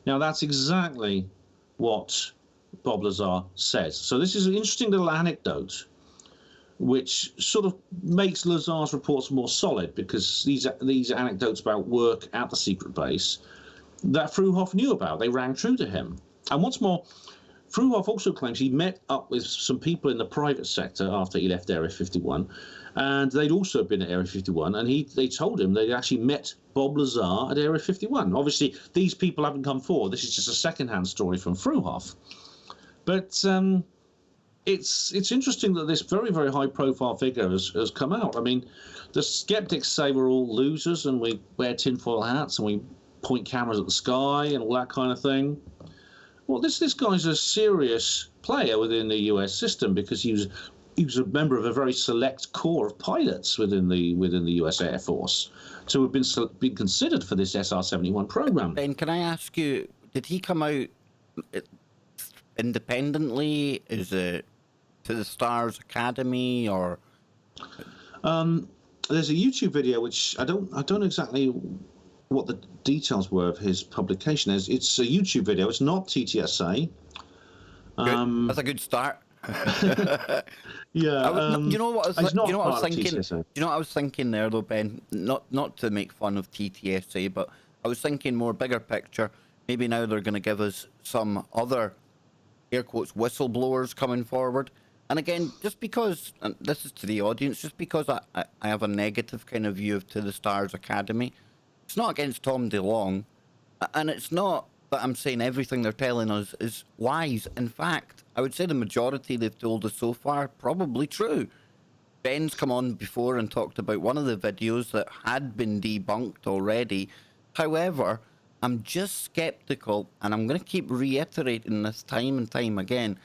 Now, that's exactly what Bob Lazar says. So this is an interesting little anecdote, which sort of makes Lazar's reports more solid, because these anecdotes about work at the secret base that Fruhoff knew about, they rang true to him. And what's more, Fruhoff also claims he met up with some people in the private sector after he left Area 51, and they'd also been at Area 51, and they told him they'd actually met Bob Lazar at Area 51. Obviously, these people haven't come forward. This is just a second-hand story from Fruhoff. But it's interesting that this very, very high-profile figure has come out. I mean, the skeptics say we're all losers and we wear tinfoil hats and we point cameras at the sky and all that kind of thing. Well, this guy's a serious player within the US system, because he was a member of a very select corps of pilots within the US Air Force to have been considered for this SR-71 program. Ben, can I ask you, did he come out independently? Is it to the Stars Academy, or? There's a YouTube video which I don't know exactly what the details were of his publication. It's a YouTube video. It's not TTSA. That's a good start. Yeah, you know what I was, it's not you know what I was part of thinking? TCSA. You know what I was thinking there, though, Ben? Not to make fun of TTSA, but I was thinking more bigger picture. Maybe now they're going to give us some other, air quotes, whistleblowers coming forward. And again, just because, and this is to the audience, just because I have a negative kind of view to the Stars Academy, it's not against Tom DeLonge, and it's not that I'm saying everything they're telling us is wise. In fact, I would say the majority they've told us so far probably true. Ben's come on before and talked about one of the videos that had been debunked already. However, I'm just skeptical, and I'm going to keep reiterating this time and time again,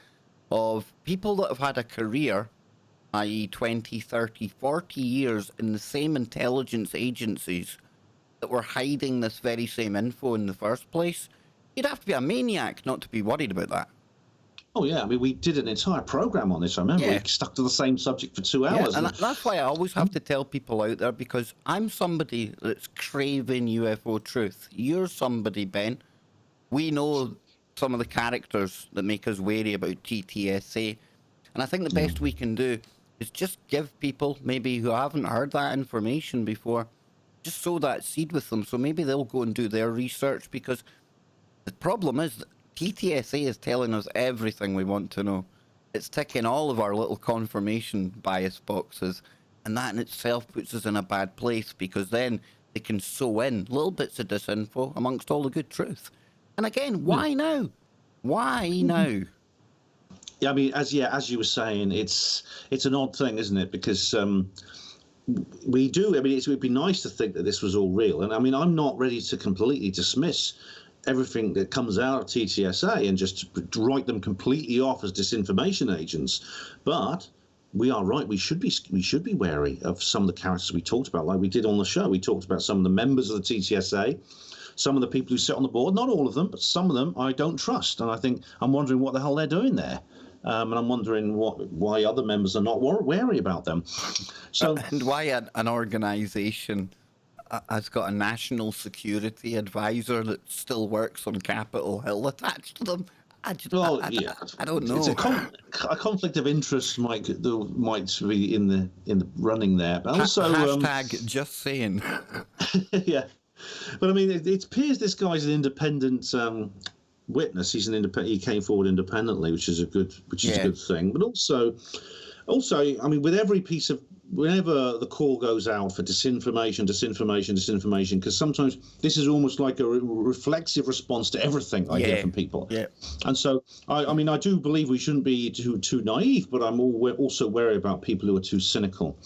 of people that have had a career, i.e. 20, 30, 40 years in the same intelligence agencies that were hiding this very same info in the first place. You'd have to be a maniac not to be worried about that. Oh, yeah. I mean, we did an entire program on this. I remember we stuck to the same subject for 2 hours. Yeah, and that's why I always have to tell people out there, because I'm somebody that's craving UFO truth. You're somebody, Ben. We know some of the characters that make us wary about TTSA. And I think the best we can do is just give people, maybe who haven't heard that information before, just sow that seed with them. So maybe they'll go and do their research, because the problem is that TTSA is telling us everything we want to know. It's ticking all of our little confirmation bias boxes. And that in itself puts us in a bad place, because then they can sow in little bits of disinfo amongst all the good truth. And again, why now? Why now? Yeah, I mean, as you were saying, it's an odd thing, isn't it? Because we do. I mean, it would be nice to think that this was all real. And I mean, I'm not ready to completely dismiss everything that comes out of TTSA and just write them completely off as disinformation agents. But we are right. We should be wary of some of the characters we talked about, like we did on the show. We talked about some of the members of the TTSA. Some of the people who sit on the board, not all of them, but some of them I don't trust. And I think I'm wondering what the hell they're doing there. And I'm wondering why other members are not wary about them. So, and why an organisation has got a national security advisor that still works on Capitol Hill attached to them. I don't know. It's a conflict of interest might be in the running there. But also, hashtag just saying. Yeah. But I mean, it appears this guy's an independent witness. He came forward independently, which is a good thing. But also, I mean, with every piece of, whenever the call goes out for disinformation, because sometimes this is almost like a reflexive response to everything I hear from people. Yeah. And so, I mean, I do believe we shouldn't be too naive, but I'm also wary about people who are too cynical.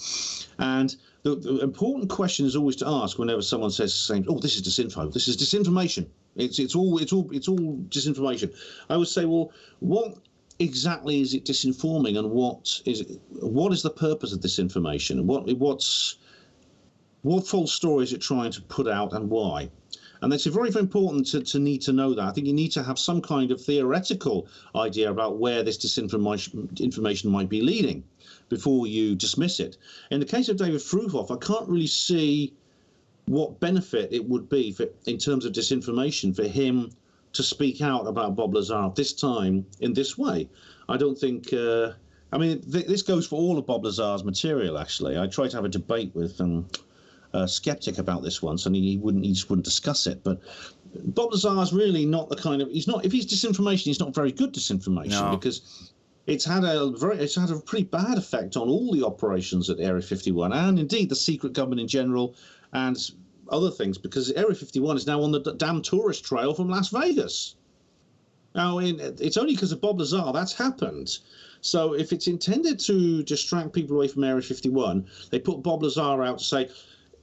And the important question is always to ask whenever someone says, "Oh, this is disinfo. This is disinformation. It's all disinformation." I would say, well, what exactly is it disinforming, and what is the purpose of this information? What false story is it trying to put out, and why? And it's very, very important to need to know that. I think you need to have some kind of theoretical idea about where this disinformation might be leading before you dismiss it. In the case of David Fruhoff, I can't really see what benefit it would be in terms of disinformation for him to speak out about Bob Lazar at this time in this way. I don't think. I mean, this goes for all of Bob Lazar's material. Actually, I tried to have a debate with a skeptic about this once, and he just wouldn't discuss it. But Bob Lazar's really not the kind of. He's not. If he's disinformation, he's not very good disinformation, because it's had a pretty bad effect on all the operations at Area 51, and indeed the secret government in general, and other things, because Area 51 is now on the damn tourist trail from Las Vegas. Now, it's only because of Bob Lazar that's happened. So if it's intended to distract people away from Area 51, they put Bob Lazar out to say,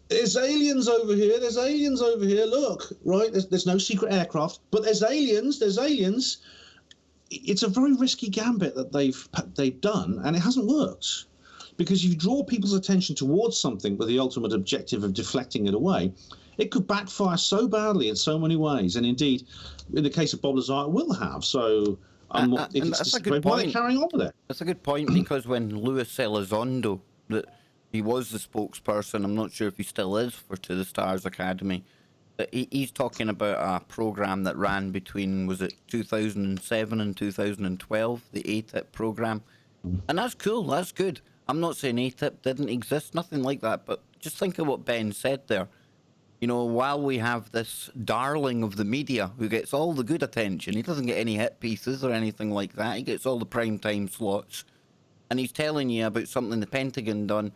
"There's aliens over here. There's aliens over here. Look, right? There's no secret aircraft, but there's aliens. There's aliens." It's a very risky gambit that they've done, and it hasn't worked, because you draw people's attention towards something with the ultimate objective of deflecting it away. It could backfire so badly in so many ways, and indeed, in the case of Bob Lazar, it will have. So, that's a good point. Why are they carrying on with it? That's a good point, because when Luis Elizondo, that he was the spokesperson, I'm not sure if he still is, to the Stars Academy, He's talking about a program that ran between, was it 2007 and 2012, the ATIP program. And that's cool, that's good. I'm not saying ATIP didn't exist, nothing like that, but just think of what Ben said there. You know, while we have this darling of the media who gets all the good attention, he doesn't get any hit pieces or anything like that. He gets all the prime time slots. And he's telling you about something the Pentagon done.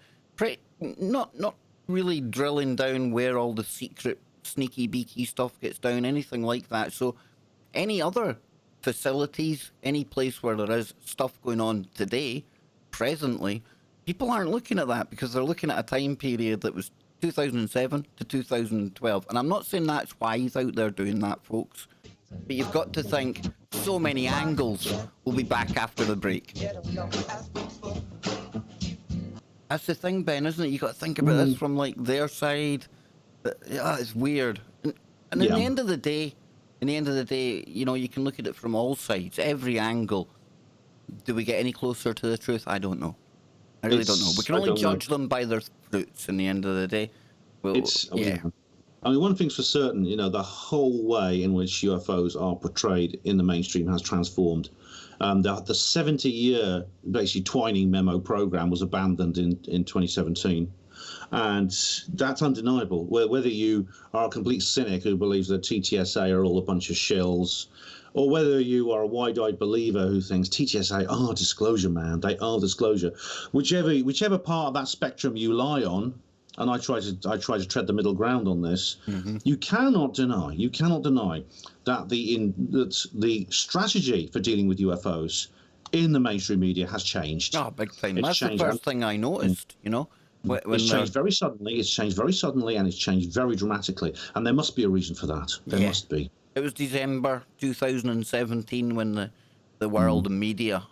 Not really drilling down where all the secret, sneaky beaky stuff gets down, anything like that. So any other facilities, any place where there is stuff going on today, presently, people aren't looking at that because they're looking at a time period that was 2007 to 2012. And I'm not saying that's why he's out there doing that, folks. But you've got to think, so many angles. We'll be back after the break. That's the thing, Ben, isn't it? You've got to think about this from, like, their side. Yeah, it's weird. And in the end of the day, you know, you can look at it from all sides, every angle. Do we get any closer to the truth? I don't know. I really don't know. We can only judge them by their fruits in the end of the day. Well, I mean, one thing's for certain, you know, the whole way in which UFOs are portrayed in the mainstream has transformed. The 70-year, basically, Twining memo program was abandoned in 2017. And that's undeniable. Whether you are a complete cynic who believes that TTSA are all a bunch of shills, or whether you are a wide-eyed believer who thinks TTSA are disclosure, man, they are disclosure. Whichever part of that spectrum you lie on, and I try to tread the middle ground on this, you cannot deny that the strategy for dealing with UFOs in the mainstream media has changed. Oh, big time. That's the first thing I noticed, you know. It's changed very suddenly, and it's changed very dramatically. And there must be a reason for that. There must be. It was December 2017 when the world media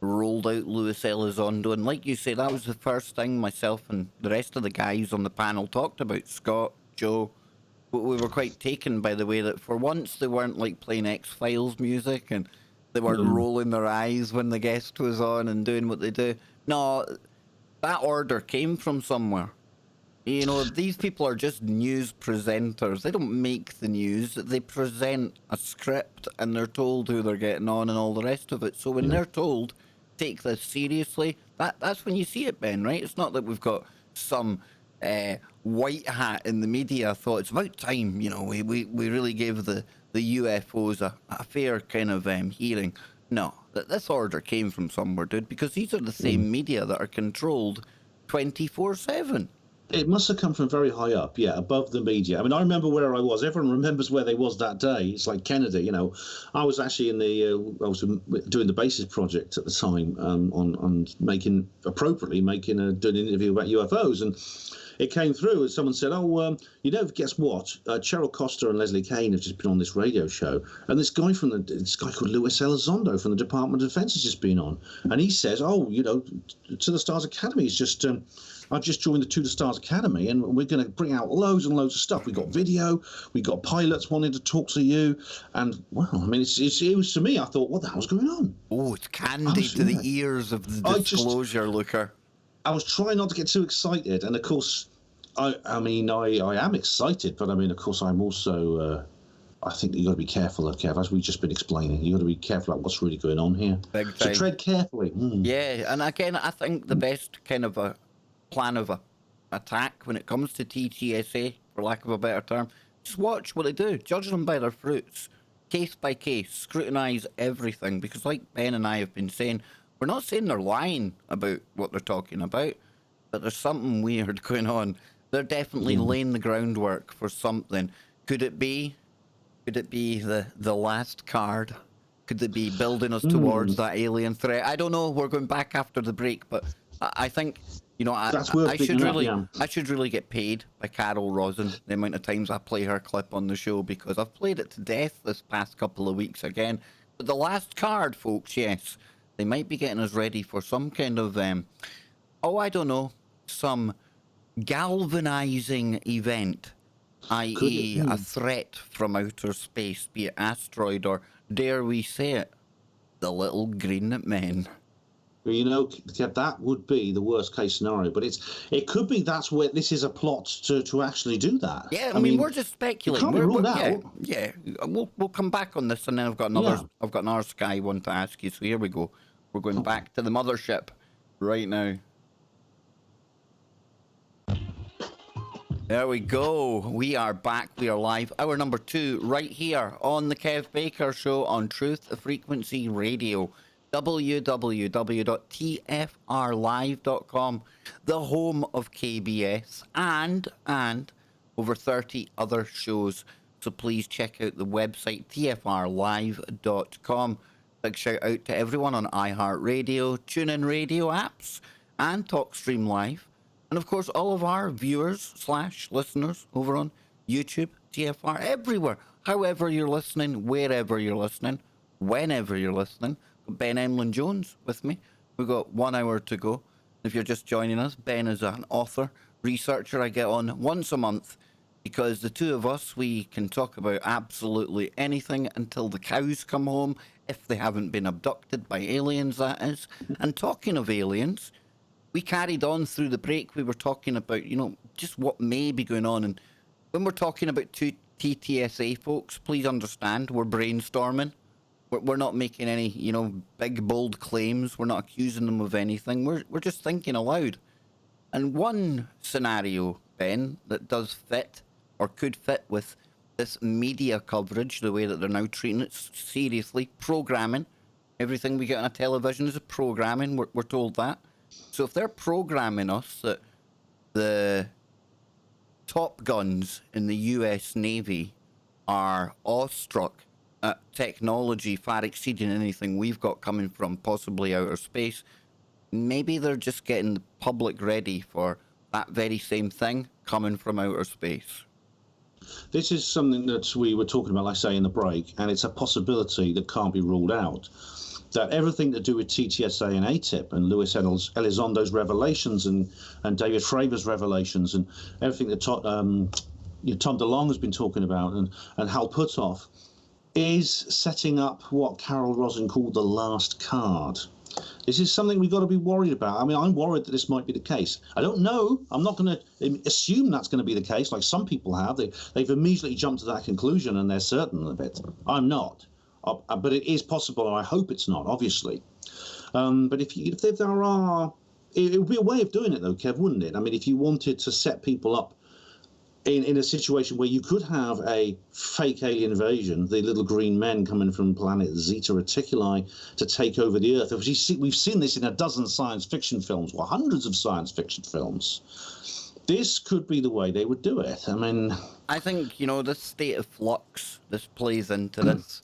rolled out Luis Elizondo. And like you say, that was the first thing myself and the rest of the guys on the panel talked about. Scott, Joe, we were quite taken by the way that for once they weren't like playing X-Files music and they weren't rolling their eyes when the guest was on and doing what they do. No, that order came from somewhere. You know, these people are just news presenters. They don't make the news. They present a script and they're told who they're getting on and all the rest of it. So when they're told, take this seriously, that's when you see it, Ben, right? It's not that we've got some white hat in the media thought it's about time, you know, we really gave the UFOs a fair kind of hearing. No, this order came from somewhere, dude, because these are the same media that are controlled 24/7. It must have come from very high up, above the media. I mean, I remember where I was. Everyone remembers where they was that day. It's like Kennedy, you know. I was actually I was doing the basis project at the time on doing an interview about UFOs, and it came through and someone said, you know, guess what? Cheryl Costa and Leslie Kane have just been on this radio show, and this guy called Luis Elizondo from the Department of Defense has just been on, and he says, you know, To the Stars Academy is just. I've just joined the To the Stars Academy, and we're going to bring out loads and loads of stuff. We got video, we got pilots wanting to talk to you, and well, I mean, it was to me. I thought, what the hell's going on? Oh, it's candy to the ears of the disclosure looker. I was trying not to get too excited, and of course, I am excited, but I mean, of course, I'm also. I think you've got to be careful, Kev, as we've just been explaining. You've got to be careful about what's really going on here. Big time. So tread carefully. Yeah, and again, I think the best kind of a plan of attack when it comes to TTSA, for lack of a better term, just watch what they do. Judge them by their fruits. Case by case. Scrutinise everything. Because like Ben and I have been saying, we're not saying they're lying about what they're talking about, but there's something weird going on. They're definitely laying the groundwork for something. Could it be the last card? Could they be building us towards that alien threat? I don't know. We're going back after the break, but I think, you know, I should really get paid by Carol Rosin the amount of times I play her clip on the show, because I've played it to death this past couple of weeks again. But the last card, folks, yes, they might be getting us ready for some kind of, I don't know, some galvanizing event, i.e. a threat from outer space, be it asteroid or, dare we say it, the little green men. You know, that would be the worst case scenario. But it could be that's where this is a plot to actually do that. Yeah, I mean, we're just it speculating. can't be ruled Yeah, out. yeah. We'll come back on this, and then Yeah. I've got another Sky one to ask you. So here we go. We're going back to the mothership right now. There we go. We are back. We are live. Hour number 2 right here on the Kev Baker Show on Truth Frequency Radio. www.tfrlive.com, the home of KBS and over 30 other shows. So please check out the website tfrlive.com. Big shout out to everyone on iHeartRadio, TuneIn Radio apps, and TalkStream Live. And of course, all of our viewers / listeners over on YouTube, TFR, everywhere. However you're listening, wherever you're listening, whenever you're listening. Ben Emlyn-Jones with me. We've got 1 hour to go. If you're just joining us, Ben is an author, researcher. I get on once a month because the two of us, we can talk about absolutely anything until the cows come home, if they haven't been abducted by aliens, that is. And talking of aliens, we carried on through the break. We were talking about, you know, just what may be going on. And when we're talking about two TTSA folks, please understand, we're brainstorming. We're not making any, you know, big, bold claims. We're not accusing them of anything. We're just thinking aloud. And one scenario, Ben, that does fit or could fit with this media coverage, the way that they're now treating it seriously, programming. Everything we get on a television is a programming. We're told that. So if they're programming us that the top guns in the US Navy are awestruck at technology far exceeding anything we've got coming from possibly outer space, maybe they're just getting the public ready for that very same thing coming from outer space. This is something that we were talking about, like I say, in the break, and it's a possibility that can't be ruled out. That everything to do with TTSA and ATIP and Luis Elizondo's revelations and David Fravor's revelations and everything that Tom DeLonge has been talking about and Hal Puthoff is setting up what Carol Rosin called the last card. This is something we've got to be worried about. I mean, I'm worried that this might be the case. I don't know. I'm not going to assume that's going to be the case, like some people have. They've immediately jumped to that conclusion and they're certain of it. I'm not. But it is possible, and I hope it's not, obviously. But if there are... It would be a way of doing it, though, Kev, wouldn't it? I mean, if you wanted to set people up in a situation where you could have a fake alien invasion, the little green men coming from planet Zeta Reticuli to take over the Earth. We've seen this in a dozen science fiction films, or hundreds of science fiction films. This could be the way they would do it. I mean... I think, you know, this state of flux, this plays into this.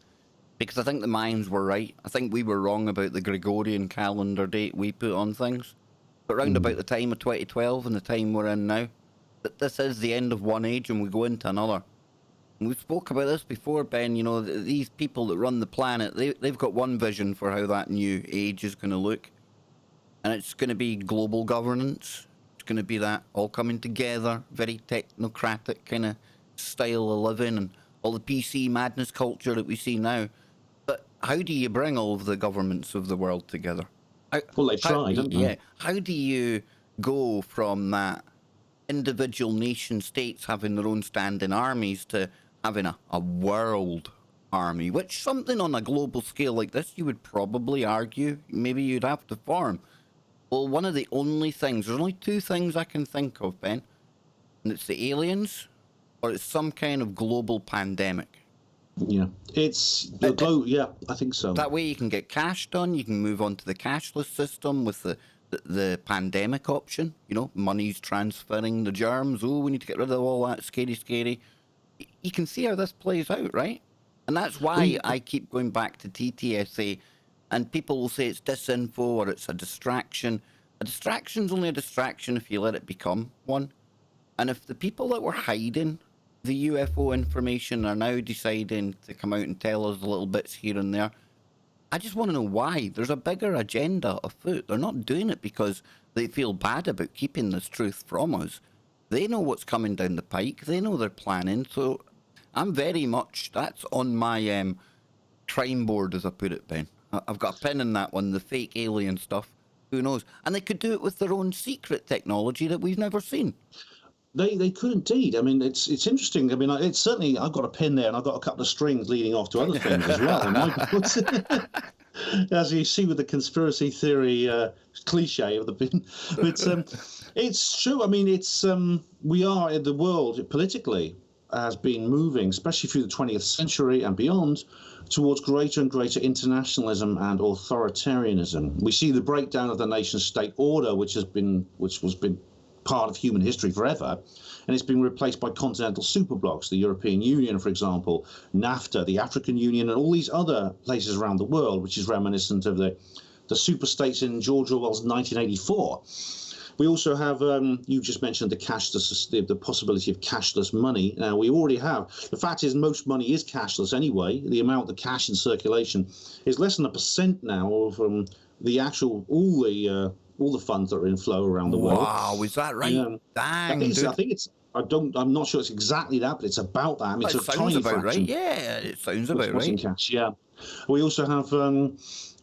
Because I think the Mayans were right. I think we were wrong about the Gregorian calendar date we put on things. But round about the time of 2012 and the time we're in now, that this is the end of one age and we go into another. And we've spoke about this before, Ben. You know, these people that run the planet, they've got one vision for how that new age is going to look. And it's going to be global governance. It's going to be that all coming together, very technocratic kind of style of living and all the PC madness culture that we see now. But how do you bring all of the governments of the world together? Well, they've tried, haven't they? Yeah. How do you go from that individual nation states having their own standing armies to having a world army, which something on a global scale like this, you would probably argue maybe you'd have to form. Well, one of the only things, there's only two things I can think of, Ben, and it's the aliens or it's some kind of global pandemic. Yeah, it's yeah, I think so. That way you can get cash done. You can move on to the cashless system with the pandemic option. You know, money's transferring the germs. Oh, we need to get rid of all that. Scary. You can see how this plays out, right? And that's why I keep going back to TTSA. And people will say it's disinfo or it's a distraction. A distraction's only a distraction if you let it become one. And if the people that were hiding the UFO information are now deciding to come out and tell us little bits here and there, I just want to know why. There's a bigger agenda afoot. They're not doing it because they feel bad about keeping this truth from us. They know what's coming down the pike. They know they're planning. So I'm very much, that's on my crime board, as I put it, Ben. I've got a pin in that one, the fake alien stuff. Who knows? And they could do it with their own secret technology that we've never seen. They could indeed. I mean, it's interesting. I mean, it's certainly, I've got a pin there, and I've got a couple of strings leading off to other things as well. As you see with the conspiracy theory cliche of the pin, but it's true. I mean, it's we are in the world politically has been moving, especially through the 20th century and beyond, towards greater and greater internationalism and authoritarianism. We see the breakdown of the nation-state order, which has been part of human history forever, and it's been replaced by continental superblocks, the European Union, for example, NAFTA, the African Union, and all these other places around the world, which is reminiscent of the superstates in George Orwell's 1984. We also have, you just mentioned the cashless, the possibility of cashless money. Now, we already have. The fact is, most money is cashless anyway. The amount of cash in circulation is less than 1% now of the actual, all the funds that are in flow around the world. Wow, is that right? Yeah. Dang, I think it's. I'm not sure it's exactly that, but it's about that. I mean, it it's a sounds tiny about fraction. right. Yeah, it sounds about right. In cash, yeah. We also have.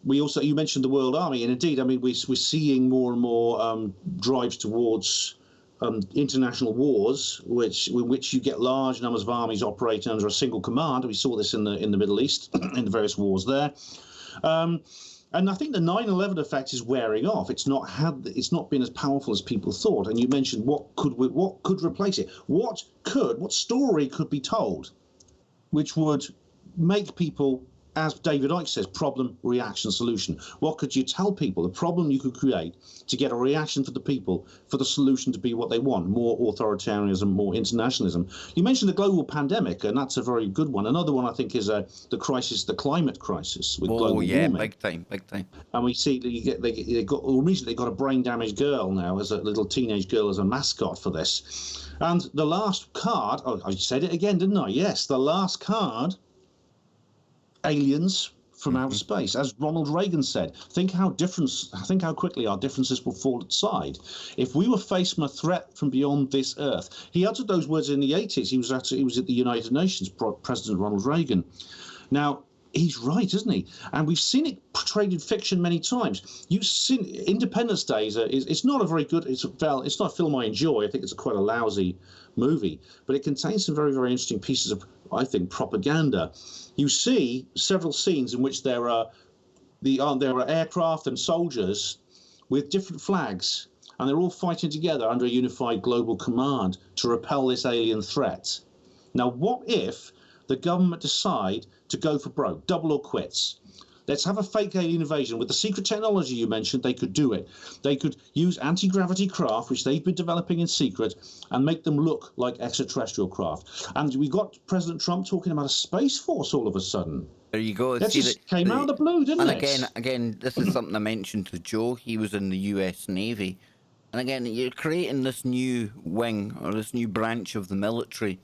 You mentioned the World Army, and indeed, I mean, we're seeing more and more drives towards international wars, in which you get large numbers of armies operating under a single command. We saw this in the Middle East in the various wars there. And I think the 9/11 effect is wearing off. It's not been as powerful as people thought. And you mentioned what could replace it? What story could be told, which would make people, as David Icke says, problem, reaction, solution. What could you tell people? The problem you could create to get a reaction for the people, for the solution to be what they want, more authoritarianism, more internationalism. You mentioned the global pandemic, and that's a very good one. Another one, I think, is the climate crisis with global warming. Big time. And we see that recently they got a brain-damaged girl now, as a little teenage girl, as a mascot for this. And the last card, I said it again, didn't I? Yes, the last card, aliens from outer space. As Ronald Reagan said, think how quickly our differences will fall aside. If we were faced with a threat from beyond this earth. He uttered those words in the 80s. He was at the United Nations, President Ronald Reagan. Now, he's right, isn't he? And we've seen it portrayed in fiction many times. You've seen Independence Day it's not a very good, it's not a film I enjoy. I think it's quite a lousy movie, but it contains some very, very interesting pieces of, I think, propaganda. You see several scenes in which there are aircraft and soldiers with different flags, and they're all fighting together under a unified global command to repel this alien threat. Now, what if the government decide to go for broke, double or quits? Let's have a fake alien invasion. With the secret technology you mentioned, they could do it. They could use anti-gravity craft, which they've been developing in secret, and make them look like extraterrestrial craft. And we got President Trump talking about a space force all of a sudden. There you go. That just came out of the blue, didn't it? And again, this is something I mentioned to Joe. He was in the US Navy. And again, you're creating this new wing, or this new branch of the military,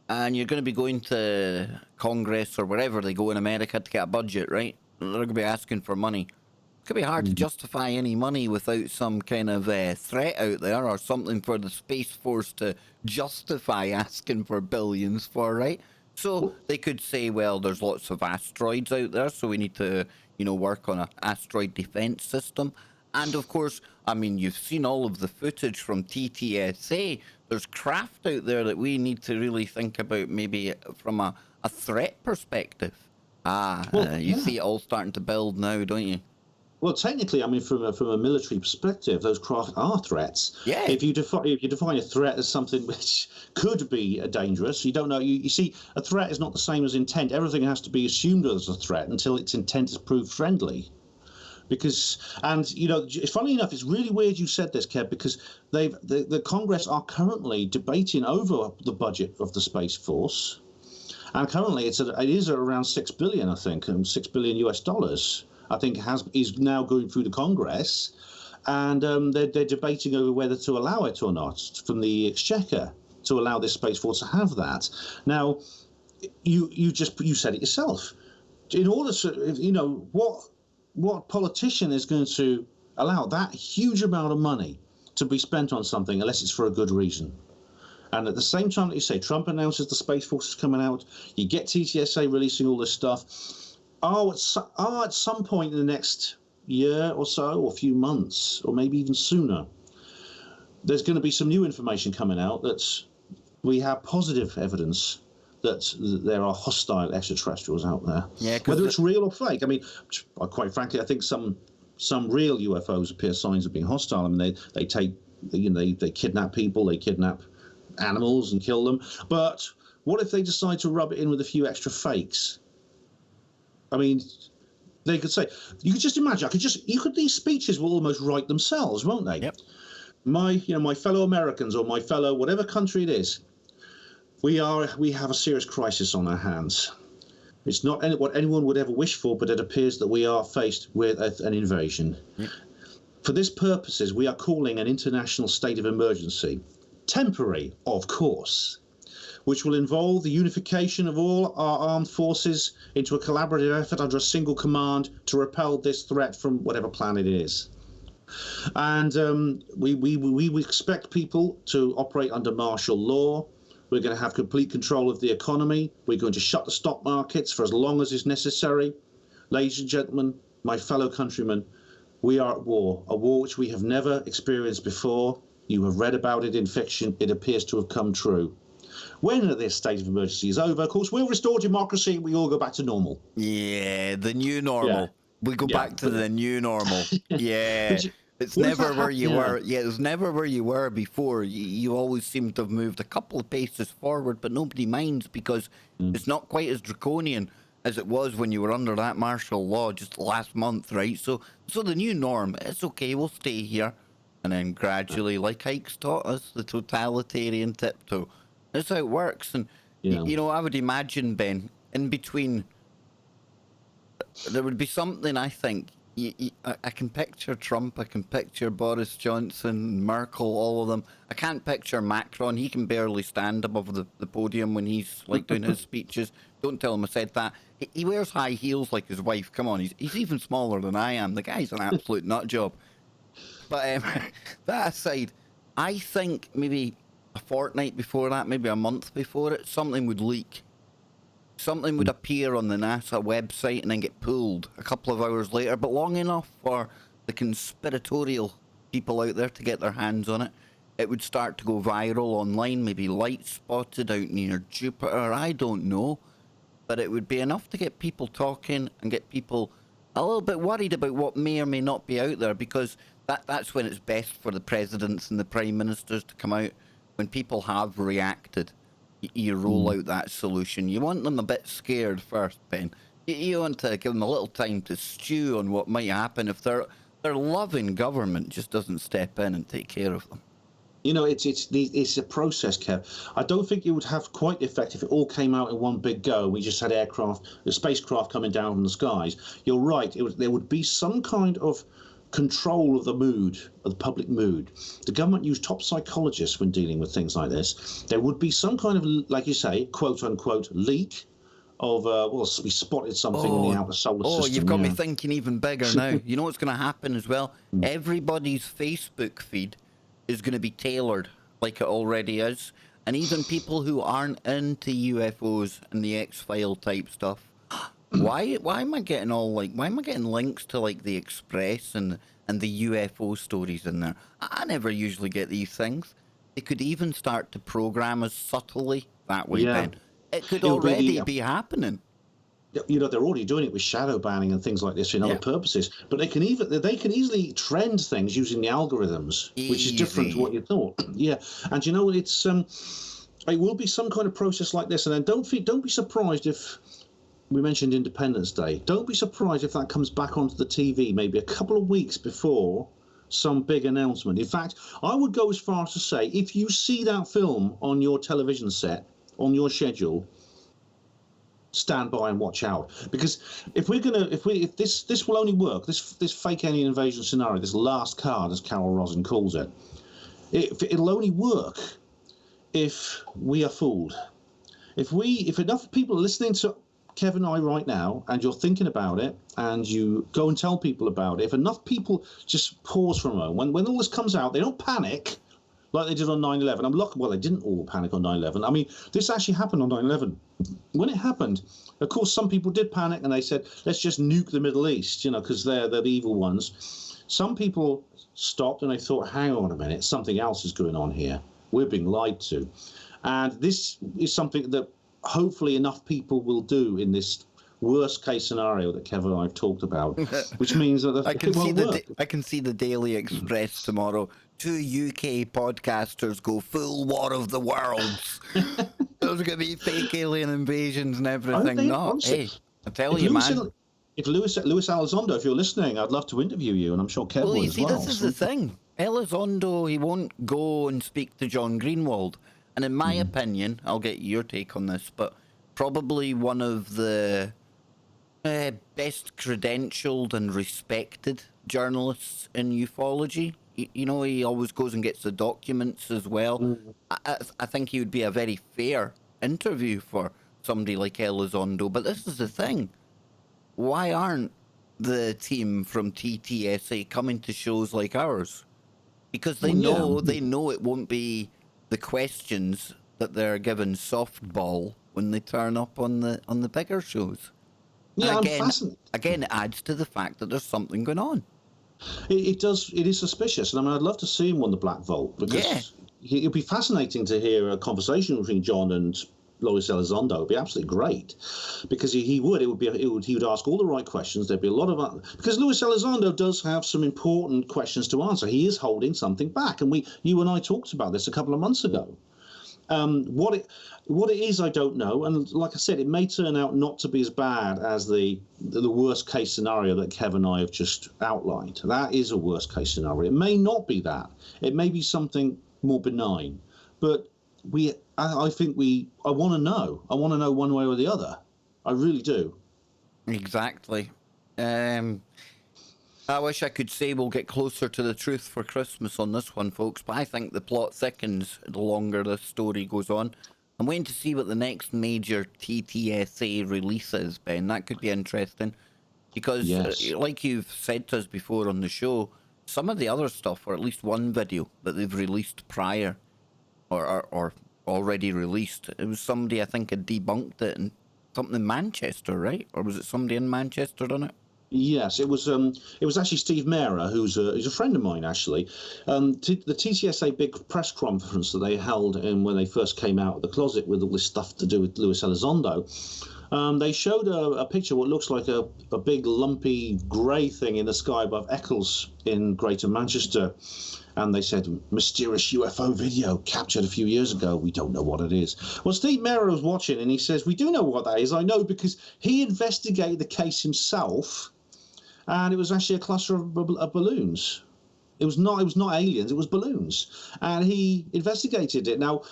and you're going to be going to Congress or wherever they go in America to get a budget, right? They're going to be asking for money. It could be hard to justify any money without some kind of threat out there, or something for the Space Force to justify asking for billions for, right? So they could say, well, there's lots of asteroids out there, so we need to, work on an asteroid defense system. And of course, I mean, you've seen all of the footage from TTSA. There's craft out there that we need to really think about, maybe from a threat perspective. You see it all starting to build now, don't you? Well, technically, I mean, from a military perspective, those craft are threats. Yeah. If you define a threat as something which could be dangerous, you don't know. You see, a threat is not the same as intent. Everything has to be assumed as a threat until its intent is proved friendly. Funny enough, it's really weird you said this, Kev, because the Congress are currently debating over the budget of the Space Force. And currently it is at around $6 billion, I think, $6 billion US, I think is now going through the Congress. And they're debating over whether to allow it or not from the Exchequer, to allow this Space Force to have that. Now, you said it yourself. In order to, what politician is going to allow that huge amount of money to be spent on something unless it's for a good reason? And at the same time that you say Trump announces the Space Force is coming out, you get TTSA releasing all this stuff. At some point in the next year or so, or a few months, or maybe even sooner, there's going to be some new information coming out that we have positive evidence that there are hostile extraterrestrials out there. Yeah, whether it's real or fake. I mean, quite frankly, I think some real UFOs appear signs of being hostile. I mean, they take, they kidnap people, they kidnap animals and kill them. But what if they decide to rub it in with a few extra fakes? I mean, they could say, you could just imagine, these speeches will almost write themselves, won't they? Yep. My fellow Americans, or my fellow whatever country it is, we have a serious crisis on our hands. It's not what anyone would ever wish for, but it appears that we are faced with an invasion. Yep. For this purposes, we are calling an international state of emergency, temporary, of course, which will involve the unification of all our armed forces into a collaborative effort under a single command to repel this threat from whatever planet it is. And we expect people to operate under martial law. We're going to have complete control of the economy. We're going to shut the stock markets for as long as is necessary. Ladies and gentlemen, my fellow countrymen, we are at war, a war which we have never experienced before. You have read about it in fiction. It appears to have come true. When this state of emergency is over, of course, we'll restore democracy. We all go back to normal. Yeah, the new normal. Yeah. We go back to the new normal. Yeah. It's never where you were. Yeah, it was never where you were before. You always seem to have moved a couple of paces forward, but nobody minds because it's not quite as draconian as it was when you were under that martial law just last month, right? So the new norm, it's okay, we'll stay here. And then gradually, like Ike's taught us, the totalitarian tiptoe. That's how it works. And, I would imagine, Ben, in between, there would be something, I think, I can picture Trump, I can picture Boris Johnson, Merkel, all of them. I can't picture Macron. He can barely stand above the podium when he's like doing his speeches. Don't tell him I said that. He wears high heels like his wife. Come on, he's even smaller than I am. The guy's an absolute nut job. But that aside, I think maybe a fortnight before that, maybe a month before it, something would leak. Something would appear on the NASA website and then get pulled a couple of hours later, but long enough for the conspiratorial people out there to get their hands on it. It would start to go viral online, maybe light spotted out near Jupiter, I don't know. But it would be enough to get people talking and get people a little bit worried about what may or may not be out there, because that's when it's best for the presidents and the prime ministers to come out, when people have reacted. You roll out that solution. You want them a bit scared first, Ben. You want to give them a little time to stew on what might happen if their loving government just doesn't step in and take care of them. It's a process, Kev. I don't think it would have quite the effect if it all came out in one big go. We just had spacecraft coming down from the skies. You're right. There would be some kind of control of the mood, of the public mood. The government used top psychologists when dealing with things like this. There would be some kind of, like you say, quote unquote, leak of, we spotted something in the outer solar system. Oh, you've got me thinking even bigger now. You know what's going to happen as well? Everybody's Facebook feed is going to be tailored like it already is. And even people who aren't into UFOs and the X-File type stuff, why am I getting links to like the Express and the UFO stories in there? I never usually get these things. They could even start to program us subtly that way, Ben. It could already be happening. They're already doing it with shadow banning and things like this in other purposes. But they can easily trend things using the algorithms, which is different to what you thought. Yeah, and it's it will be some kind of process like this. And then don't be surprised if. We mentioned Independence Day. Don't be surprised if that comes back onto the TV maybe a couple of weeks before some big announcement. In fact, I would go as far as to say, if you see that film on your television set, on your schedule, stand by and watch out. Because if this will only work, this fake alien invasion scenario, this last card, as Carol Rosin calls it, it'll only work if we are fooled. If enough people are listening to Kevin and I right now, and you're thinking about it, and you go and tell people about it, if enough people just pause for a moment, when all this comes out, they don't panic, like they did on 9/11. I'm lucky. Well, they didn't all panic on 9/11. I mean, this actually happened on 9/11. When it happened, of course, some people did panic and they said, let's just nuke the Middle East, because they're the evil ones. Some people stopped and they thought, hang on a minute, something else is going on here. We're being lied to. And this is something that hopefully enough people will do in this worst case scenario that Kevin and I have talked about, which means that I can see the Daily Express tomorrow. 2 UK podcasters go full War of the Worlds. There's going to be fake alien invasions and everything. Hey, I tell you, man. If Luis Elizondo, if you're listening, I'd love to interview you, and I'm sure Kev will as well. This is the thing. Elizondo, he won't go and speak to John Greenwald. And in my opinion, I'll get your take on this, but probably one of the best credentialed and respected journalists in ufology. He always goes and gets the documents as well. I think he would be a very fair interview for somebody like Elizondo. But this is the thing. Why aren't the team from TTSA coming to shows like ours? Because they know it won't be the questions that they're given softball when they turn up on the bigger shows. Yeah, again, it adds to the fact that there's something going on. It does. It is suspicious, and I mean, I'd love to see him on the Black Vault because it'd be fascinating to hear a conversation between John and Luis Elizondo. It'd be absolutely great because he would ask all the right questions. There'd be a lot of because Luis Elizondo does have some important questions to answer. He is holding something back, and you and I talked about this a couple of months ago. What it is, I don't know. And like I said, it may turn out not to be as bad as the worst case scenario that Kev and I have just outlined. That is a worst case scenario. It may not be that. It may be something more benign. But I want to know. I want to know one way or the other. I really do. Exactly. I wish I could say we'll get closer to the truth for Christmas on this one, folks, but I think the plot thickens the longer this story goes on. I'm waiting to see what the next major TTSA release is, Ben. That could be interesting. Because, like you've said to us before on the show, some of the other stuff, or at least one video that they've released prior, or already released, it was somebody, I think, had debunked it, and something in Manchester, right? Or was it somebody in Manchester done it? Yes, it was actually Steve Mera, who's a friend of mine, actually. The TTSA big press conference that they held when they first came out of the closet with all this stuff to do with Luis Elizondo, they showed a picture of what looks like a big lumpy grey thing in the sky above Eccles in Greater Manchester. And they said, mysterious UFO video captured a few years ago. We don't know what it is. Well, Steve Mera was watching and he says, we do know what that is. I know because he investigated the case himself. And it was actually a cluster of balloons. It was not aliens, it was balloons. And he investigated it. Now,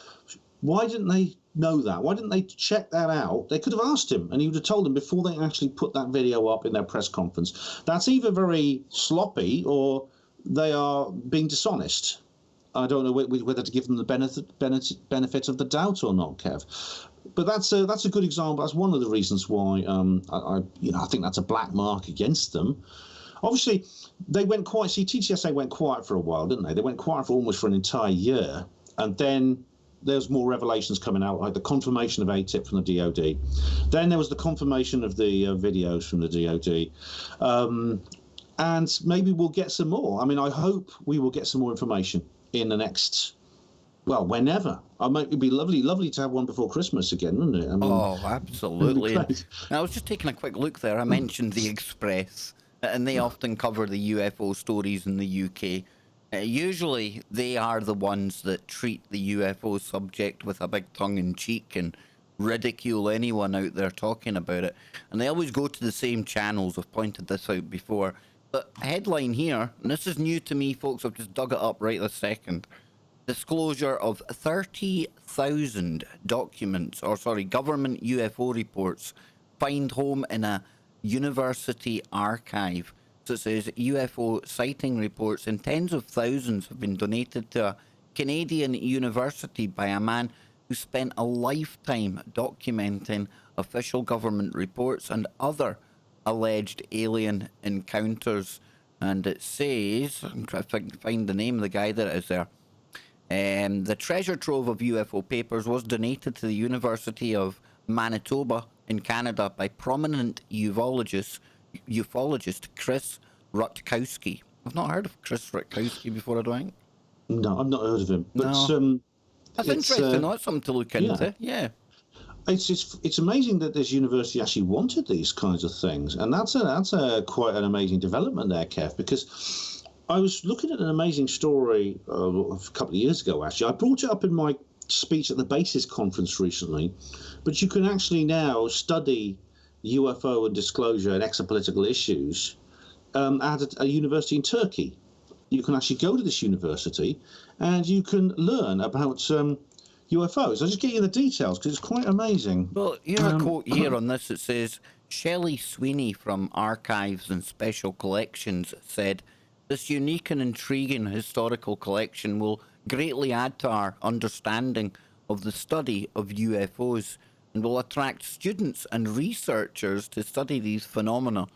why didn't they know that? Why didn't they check that out? They could have asked him, and he would have told them before they actually put that video up in their press conference. That's either very sloppy or they are being dishonest. I don't know whether to give them the benefit of the doubt or not, Kev. But that's a good example. That's one of the reasons why I think that's a black mark against them. Obviously, they went quiet. See, TTSA went quiet for a while, didn't they? They went quiet for almost an entire year, and then there's more revelations coming out, like the confirmation of ATIP from the DoD. Then there was the confirmation of the videos from the DoD, and maybe we'll get some more. I mean, I hope we will get some more information in the next. Well, whenever. It'd be lovely to have one before Christmas again, wouldn't it? I mean, absolutely. I was just taking a quick look there. I mentioned the Express, and they often cover the UFO stories in the UK. Usually, they are the ones that treat the UFO subject with a big tongue-in-cheek and ridicule anyone out there talking about it. And they always go to the same channels. I've pointed this out before. But headline here, and this is new to me, folks. I've just dug it up right this second. Disclosure of 30,000 government UFO reports find home in a university archive. So it says UFO sighting reports in tens of thousands have been donated to a Canadian university by a man who spent a lifetime documenting official government reports and other alleged alien encounters. And it says, I'm trying to find the name of the guy that is there. The treasure trove of UFO papers was donated to the University of Manitoba in Canada by prominent ufologist Chris Rutkowski. I've not heard of Chris Rutkowski before, I don't think. No, I've not heard of him. But No. That's it's interesting. That's something to look into. Yeah. It's amazing that this university actually wanted these kinds of things, and that's a quite an amazing development there, Kev. Because I was looking at an amazing story a couple of years ago. Actually, I brought it up in my speech at the Basis conference recently. But you can actually now study UFO and disclosure and exopolitical issues at a university in Turkey. You can actually go to this university, and you can learn about UFOs. I'll just get you the details because it's quite amazing. Well, here's a quote here on this. It says, Shelley Sweeney from Archives and Special Collections said, this unique and intriguing historical collection will greatly add to our understanding of the study of UFOs and will attract students and researchers to study these phenomena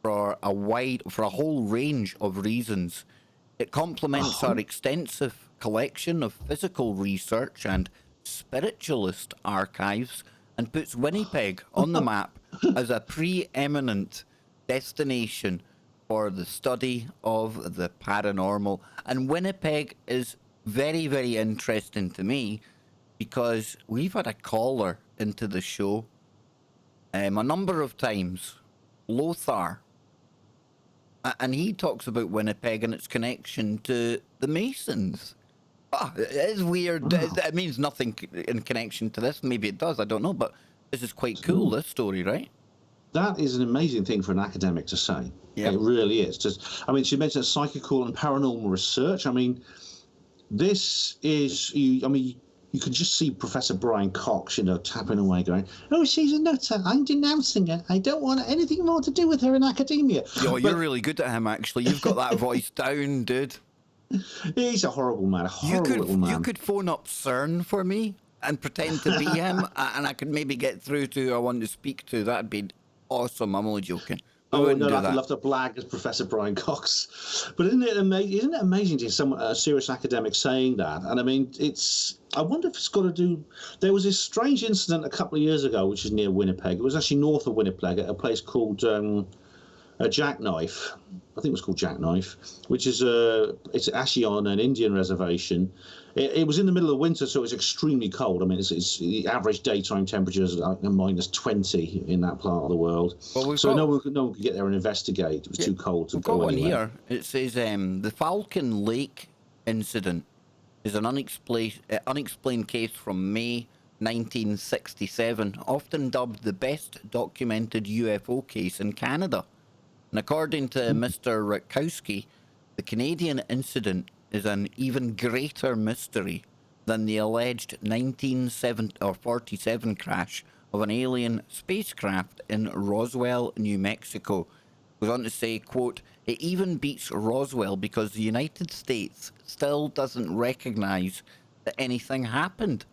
for a whole range of reasons. It complements our extensive collection of physical research and spiritualist archives and puts Winnipeg on the map as a preeminent destination for the study of the paranormal. And Winnipeg is very, very interesting to me because we've had a caller into the show a number of times, Lothar, and he talks about Winnipeg and its connection to the Masons. It is weird. It means nothing in connection to this. Maybe it does. I don't know. But this is quite cool, this story, right? That is an amazing thing for an academic to say. Yeah. It really is. She mentioned psychical and paranormal research. This is... You can just see Professor Brian Cox, tapping away, going, "Oh, she's a nutter. I'm denouncing her. I don't want anything more to do with her in academia." You're really good at him, actually. You've got that voice down, dude. He's a horrible man, little man. You could phone up CERN for me and pretend to be him, and I could maybe get through to who I want to speak to. That'd be awesome. I'm only joking. I'd love to blag as Professor Brian Cox. But isn't it amazing to hear a serious academic saying that? And I wonder if it's got to do... There was this strange incident a couple of years ago, which is near Winnipeg. It was actually north of Winnipeg at a place called Jackknife. I think it was called Jackknife, which is it's actually on an Indian reservation. It was in the middle of winter, so it was extremely cold. It's the average daytime temperature is like -20 in that part of the world. Well, no one could get there and investigate. It was too cold to go anywhere. We've got one here. It says the Falcon Lake incident is an unexplained case from May 1967, often dubbed the best documented UFO case in Canada. And according to Mr. Rutkowski, the Canadian incident is an even greater mystery than the alleged 1947 crash of an alien spacecraft in Roswell, New Mexico. Goes on to say, quote, it even beats Roswell because the United States still doesn't recognize that anything happened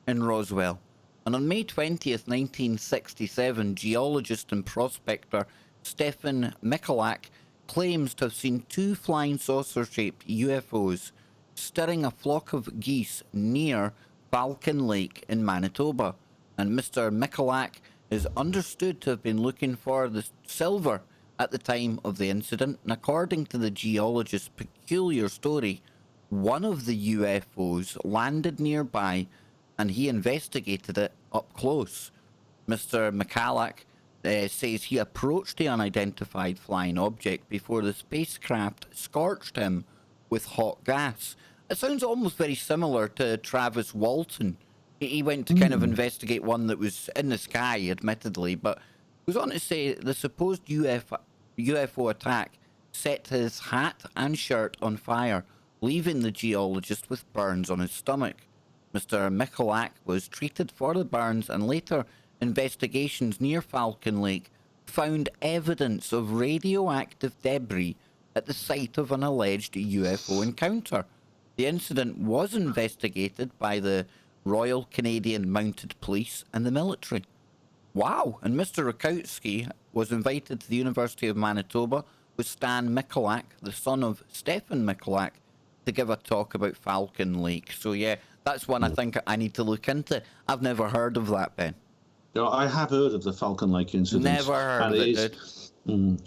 in Roswell. And on May 20th, 1967, geologist and prospector Stephen Michalak claims to have seen two flying saucer-shaped UFOs stirring a flock of geese near Falcon Lake in Manitoba. And Mr. Michalak is understood to have been looking for the silver at the time of the incident. And according to the geologist's peculiar story, one of the UFOs landed nearby and he investigated it up close. Mr. Michalak says he approached the unidentified flying object before the spacecraft scorched him with hot gas. It sounds almost very similar to Travis Walton. He went to kind of investigate one that was in the sky, admittedly, but goes on to say the supposed UFO attack set his hat and shirt on fire, leaving the geologist with burns on his stomach. Mr. Michalak was treated for the burns, and later investigations near Falcon Lake found evidence of radioactive debris at the site of an alleged UFO encounter. The incident was investigated by the Royal Canadian Mounted Police and the military. Wow! And Mr. Rutkowski was invited to the University of Manitoba with Stan Michalak, the son of Stephen Michalak, to give a talk about Falcon Lake. So yeah, that's one I think I need to look into. I've never heard of that, Ben. I have heard of the Falcon Lake incident. Never heard of it, dude.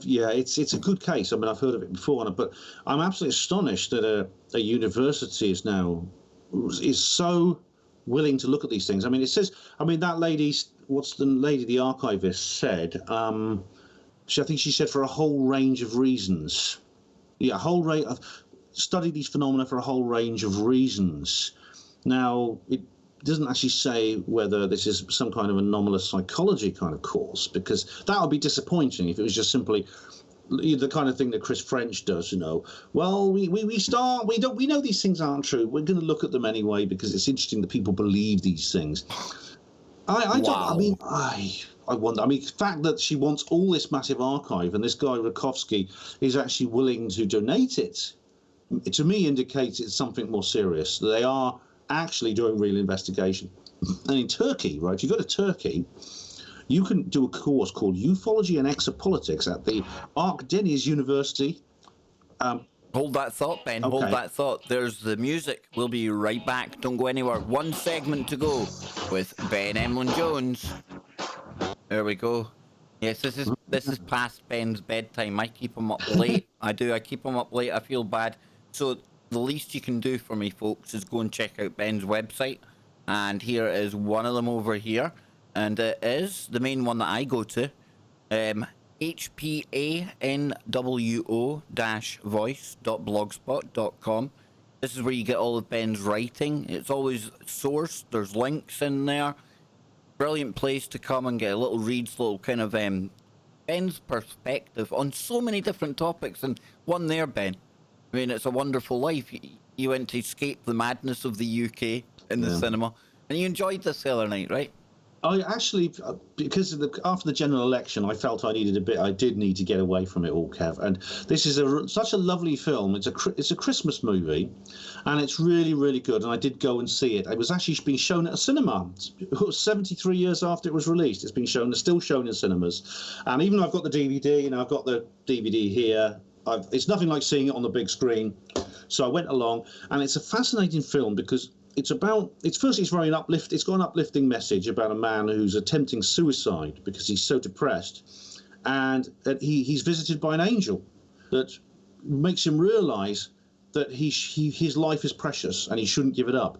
Yeah, it's a good case. I mean, I've heard of it before, but I'm absolutely astonished that a university is so willing to look at these things. I mean, it says, I mean, that lady's, what's the lady, the archivist said, I think she said for a whole range of reasons. Yeah, a whole range of, study these phenomena for a whole range of reasons. Now, it doesn't actually say whether this is some kind of anomalous psychology kind of course, because that would be disappointing if it was just simply the kind of thing that Chris French does, you know. Well, we know these things aren't true. We're going to look at them anyway because it's interesting that people believe these things. I wonder. I mean, the fact that she wants all this massive archive and this guy Rakovsky is actually willing to donate it, to me indicates it's something more serious. They are actually doing real investigation. And in Turkey, right, if you go to Turkey, you can do a course called Ufology and Exopolitics at the Akdeniz University. Hold that thought, Ben. Okay. Hold that thought. There's the music. We'll be right back. Don't go anywhere. One segment to go with Ben Emlyn-Jones. There we go. Yes, this is past Ben's bedtime. I keep him up late. I do. I keep him up late. I feel bad. So the least you can do for me, folks, is go and check out Ben's website. And here is one of them over here. And it is the main one that I go to. hpanwo-voice.blogspot.com. This is where you get all of Ben's writing. It's always sourced. There's links in there. Brilliant place to come and get a little reads, little kind of Ben's perspective on so many different topics. And one there, Ben. I mean, it's a wonderful life. You went to escape the madness of the UK in the cinema. And you enjoyed this the other night, right? I actually, because after the general election, I felt I did need to get away from it all, Kev. And this is such a lovely film. It's a Christmas movie, and it's really, really good. And I did go and see it. It was actually being shown at a cinema. It was 73 years after it was released. It's still shown in cinemas. And even though I've got the DVD, I've got the DVD here. It's nothing like seeing it on the big screen. So I went along, and it's a fascinating film because it's very uplifting. It's got an uplifting message about a man who's attempting suicide because he's so depressed, and he's visited by an angel that makes him realise that his life is precious and he shouldn't give it up.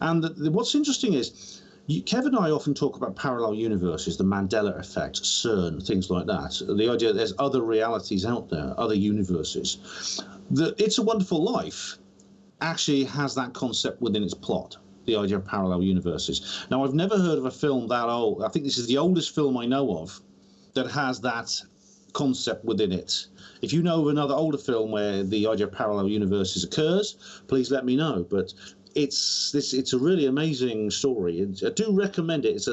And what's interesting is, Kevin and I often talk about parallel universes, the Mandela effect, CERN, things like that. The idea that there's other realities out there, other universes. It's a Wonderful Life actually has that concept within its plot, the idea of parallel universes. Now, I've never heard of a film that old. I think this is the oldest film I know of that has that concept within it. If you know of another older film where the idea of parallel universes occurs, please let me know. But it's a really amazing story. I do recommend it. It's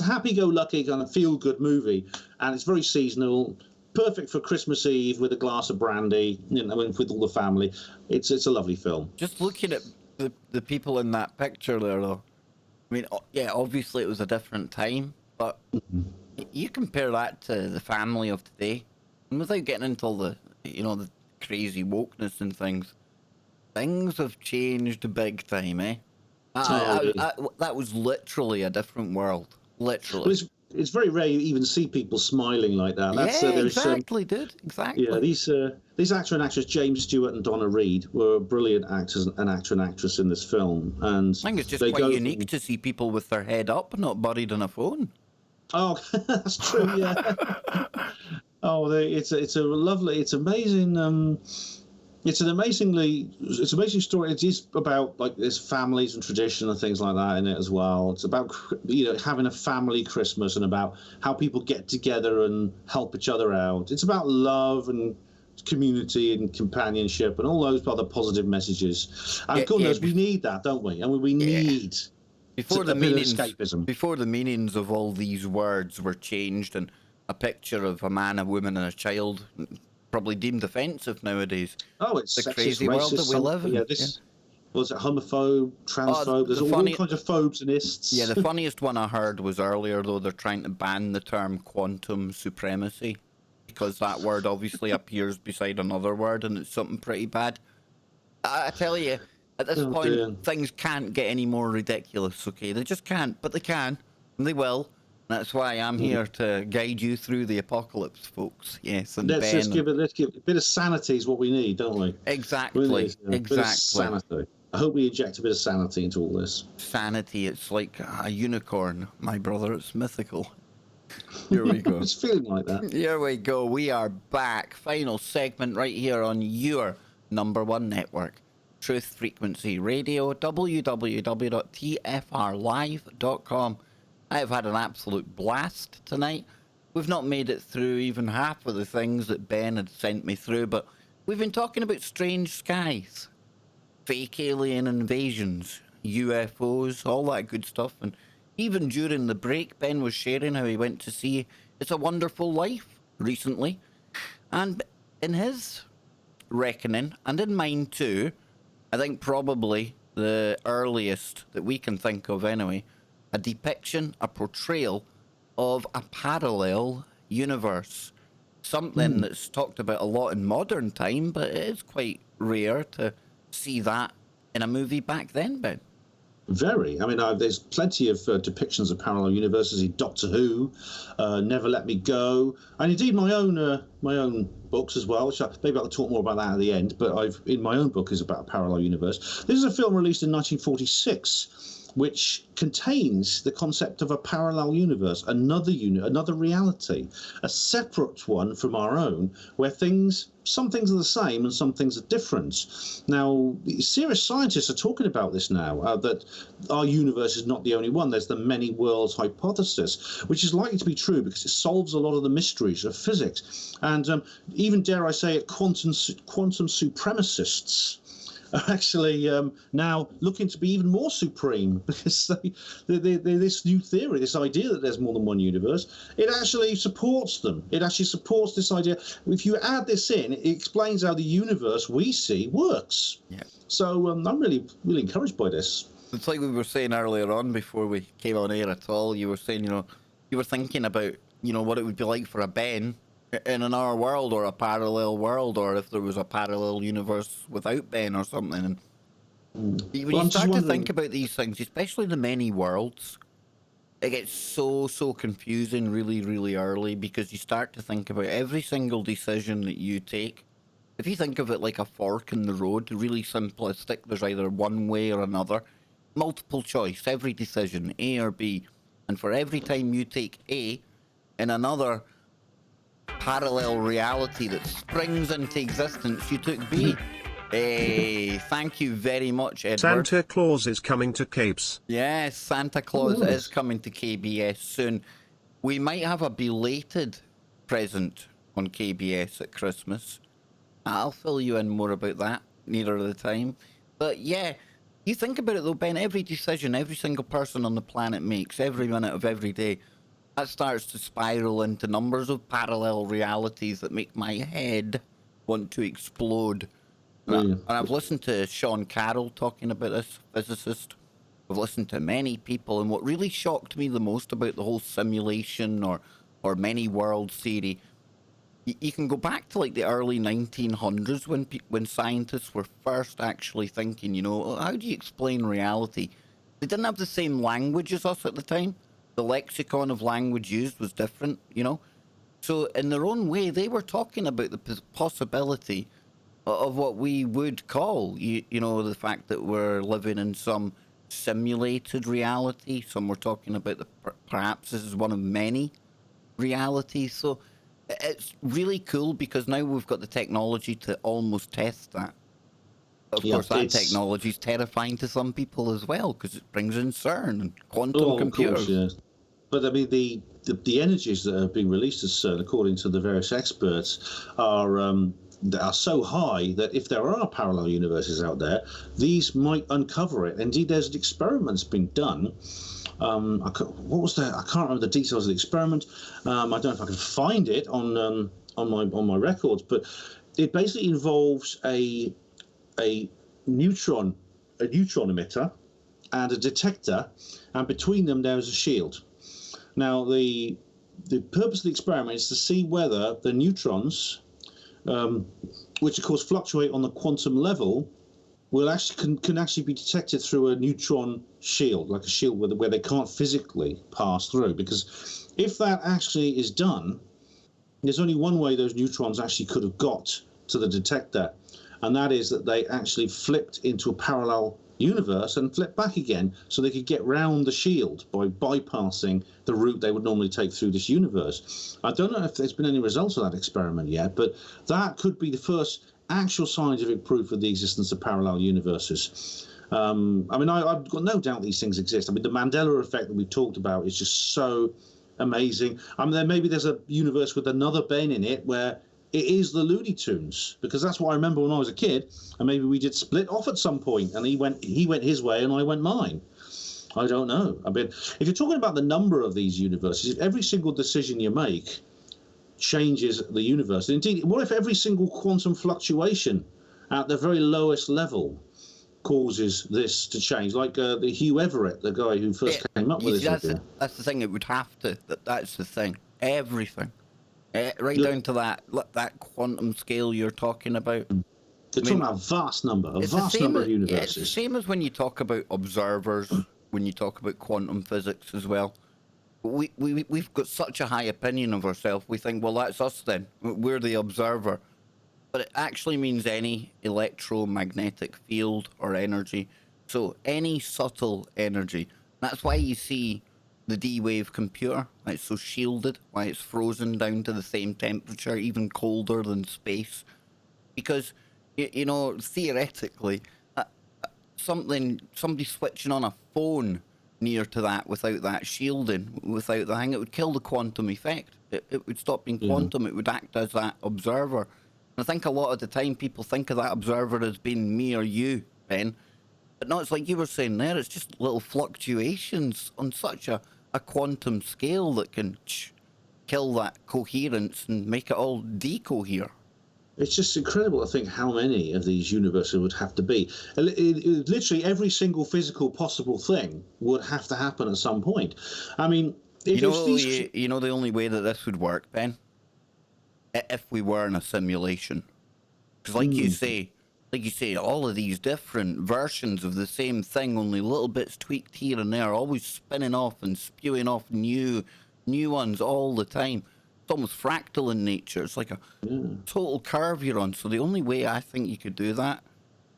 a happy-go-lucky kind of feel-good movie, and it's very seasonal. Perfect for Christmas Eve with a glass of brandy, with all the family. It's a lovely film. Just looking at the people in that picture there, though. I mean, yeah, obviously it was a different time, but you compare that to the family of today, and without getting into all the crazy wokeness and things have changed big time, eh? That was literally a different world, literally. Well, it's very rare you even see people smiling like that. Exactly, dude. Exactly. Yeah, these actor and actress, James Stewart and Donna Reed, were brilliant actor and actress in this film. And I think it's just quite unique to see people with their head up, not buried in a phone. Oh, that's true. Yeah. It's amazing. It's an amazing story. It is about like there's families and tradition and things like that in it as well. It's about having a family Christmas and about how people get together and help each other out. It's about love and community and companionship and all those other positive messages. And goodness, we need that, don't we? And we need before a bit of escapism. Before the meanings of all these words were changed, and a picture of a man, a woman, and a child probably deemed offensive nowadays. Oh, it's the sexist, crazy racist, world that we live in. Was it homophobe, transphobe? There's all kinds of phobes and ists. Yeah, the funniest one I heard was earlier, though. They're trying to ban the term quantum supremacy because that word obviously appears beside another word, and it's something pretty bad. I tell you, at this Oh point, dear. things can't get any more ridiculous, okay? They just can't, but they can, and they will. That's why I'm here to guide you through the apocalypse, folks. Yes, and Let's just Ben. And let's give a bit of sanity is what we need, don't we? We exactly, need a bit of exactly. sanity. I hope we inject a bit of sanity into all this. Sanity, it's like a unicorn, my brother. It's mythical. Here we go. It's feeling like that. Here we go. We are back. Final segment right here on your number one network, Truth Frequency Radio, www.tfrlive.com. I have had an absolute blast tonight. We've not made it through even half of the things that Ben had sent me through, but we've been talking about strange skies, fake alien invasions, UFOs, all that good stuff. And even during the break, Ben was sharing how he went to see It's a Wonderful Life recently. And in his reckoning, and in mine too, I think probably the earliest that we can think of anyway, a depiction, a portrayal of a parallel universe. Something that's talked about a lot in modern time, but it is quite rare to see that in a movie back then, Ben. Very. I mean, there's plenty of depictions of parallel universes in Doctor Who, Never Let Me Go, and indeed my own books as well. Which maybe I'll talk more about that at the end. But in my own book is about a parallel universe. This is a film released in 1946. Which contains the concept of a parallel universe, another reality, a separate one from our own, where some things are the same and some things are different. Now, serious scientists are talking about this now, that our universe is not the only one. There's the many worlds hypothesis, which is likely to be true because it solves a lot of the mysteries of physics. And even, dare I say it, quantum supremacists are actually now looking to be even more supreme because this new theory, this idea that there's more than one universe, it actually supports them. It actually supports this idea. If you add this in, it explains how the universe we see works. Yeah. So I'm really, really encouraged by this. It's like we were saying earlier on before we came on air at all. You were saying, you were thinking about, what it would be like for a Ben in another world or a parallel world, or if there was a parallel universe without Ben or something. And when you start to think about these things, especially the many worlds, it gets so confusing really, really early because you start to think about every single decision that you take. If you think of it like a fork in the road, really simplistic, there's either one way or another. Multiple choice, every decision, A or B. And for every time you take A, in another parallel reality that springs into existence, you took B. Hey, thank you very much, Edward. Santa Claus is coming to Capes. Yes, Santa Claus is coming to KBS soon. We might have a belated present on KBS at Christmas. I'll fill you in more about that nearer the time. But yeah, you think about it though, Ben, every decision every single person on the planet makes, every minute of every day, that starts to spiral into numbers of parallel realities that make my head want to explode. And I've listened to Sean Carroll talking about this, physicist. I've listened to many people, and what really shocked me the most about the whole simulation or many world theory, you can go back to like the early 1900s when scientists were first actually thinking, how do you explain reality? They didn't have the same language as us at the time. The lexicon of language used was different, So in their own way, they were talking about the possibility of what we would call, the fact that we're living in some simulated reality. Some were talking about perhaps this is one of many realities. So it's really cool because now we've got the technology to almost test that. Of course, that technology is terrifying to some people as well because it brings in CERN and quantum computers. Of course, yes. But I mean, the energies that have been released as CERN, according to the various experts, are so high that if there are parallel universes out there, these might uncover it. Indeed, there's an experiment's been done. What was that? I can't remember the details of the experiment. I don't know if I can find it on my records, but it basically involves a neutron emitter and a detector, and between them there is a shield. Now, the purpose of the experiment is to see whether the neutrons, which of course fluctuate on the quantum level, will actually can actually be detected through a neutron shield, like a shield where they can't physically pass through. Because if that actually is done, there's only one way those neutrons actually could have got to the detector, and that is that they actually flipped into a parallel universe and flipped back again, so they could get round the shield by bypassing the route they would normally take through this universe. I don't know if there's been any results of that experiment yet, but that could be the first actual scientific proof of the existence of parallel universes. I mean, I've got no doubt these things exist. I mean, the Mandela effect that we've talked about is just so amazing. I mean, maybe there's a universe with another Ben in it where it is the Looney Tunes, because that's what I remember when I was a kid, and maybe we did split off at some point, and he went his way and I went mine. I don't know. I mean, if you're talking about the number of these universes, if every single decision you make changes the universe. Indeed, what if every single quantum fluctuation at the very lowest level causes this to change? Like the Hugh Everett, the guy who first came up with this idea. That's the thing. It would have to. That's the thing. Everything, right down to that quantum scale you're talking about. They're talking about a vast number of universes. Yeah, it's the same as when you talk about observers, when you talk about quantum physics as well. We've got such a high opinion of ourselves. We think, well, that's us then. We're the observer. But it actually means any electromagnetic field or energy. So any subtle energy. That's why you see the D-wave computer, why it's so shielded, why it's frozen down to the same temperature, even colder than space. Because, you know, theoretically, somebody switching on a phone near to that without that shielding, without the thing, it would kill the quantum effect. It would stop being quantum. It would act as that observer. And I think a lot of the time people think of that observer as being me or you, Ben. But no, it's like you were saying there, it's just little fluctuations on such a quantum scale that can kill that coherence and make it all decohere. It's just incredible to think how many of these universes would have to be. Literally every single physical possible thing would have to happen at some point. I mean, you know the only way that this would work, Ben? If we were in a simulation. Because like you say, all of these different versions of the same thing, only little bits tweaked here and there, always spinning off and spewing off new ones all the time. It's almost fractal in nature. It's like a total curve you're on. So the only way I think you could do that,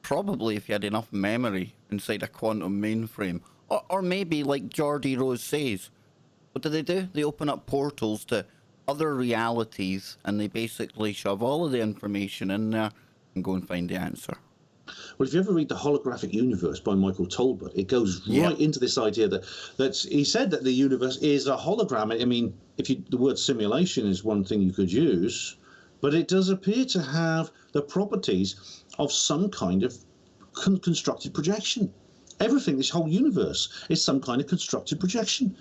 probably if you had enough memory inside a quantum mainframe, or maybe like Geordie Rose says, what do? They open up portals to other realities, and they basically shove all of the information in there and go and find the answer. Well, if you ever read The Holographic Universe by Michael Tolbert, it goes right into this idea that he said that the universe is a hologram. I mean, the word simulation is one thing you could use, but it does appear to have the properties of some kind of constructed projection. Everything, this whole universe, is some kind of constructed projection.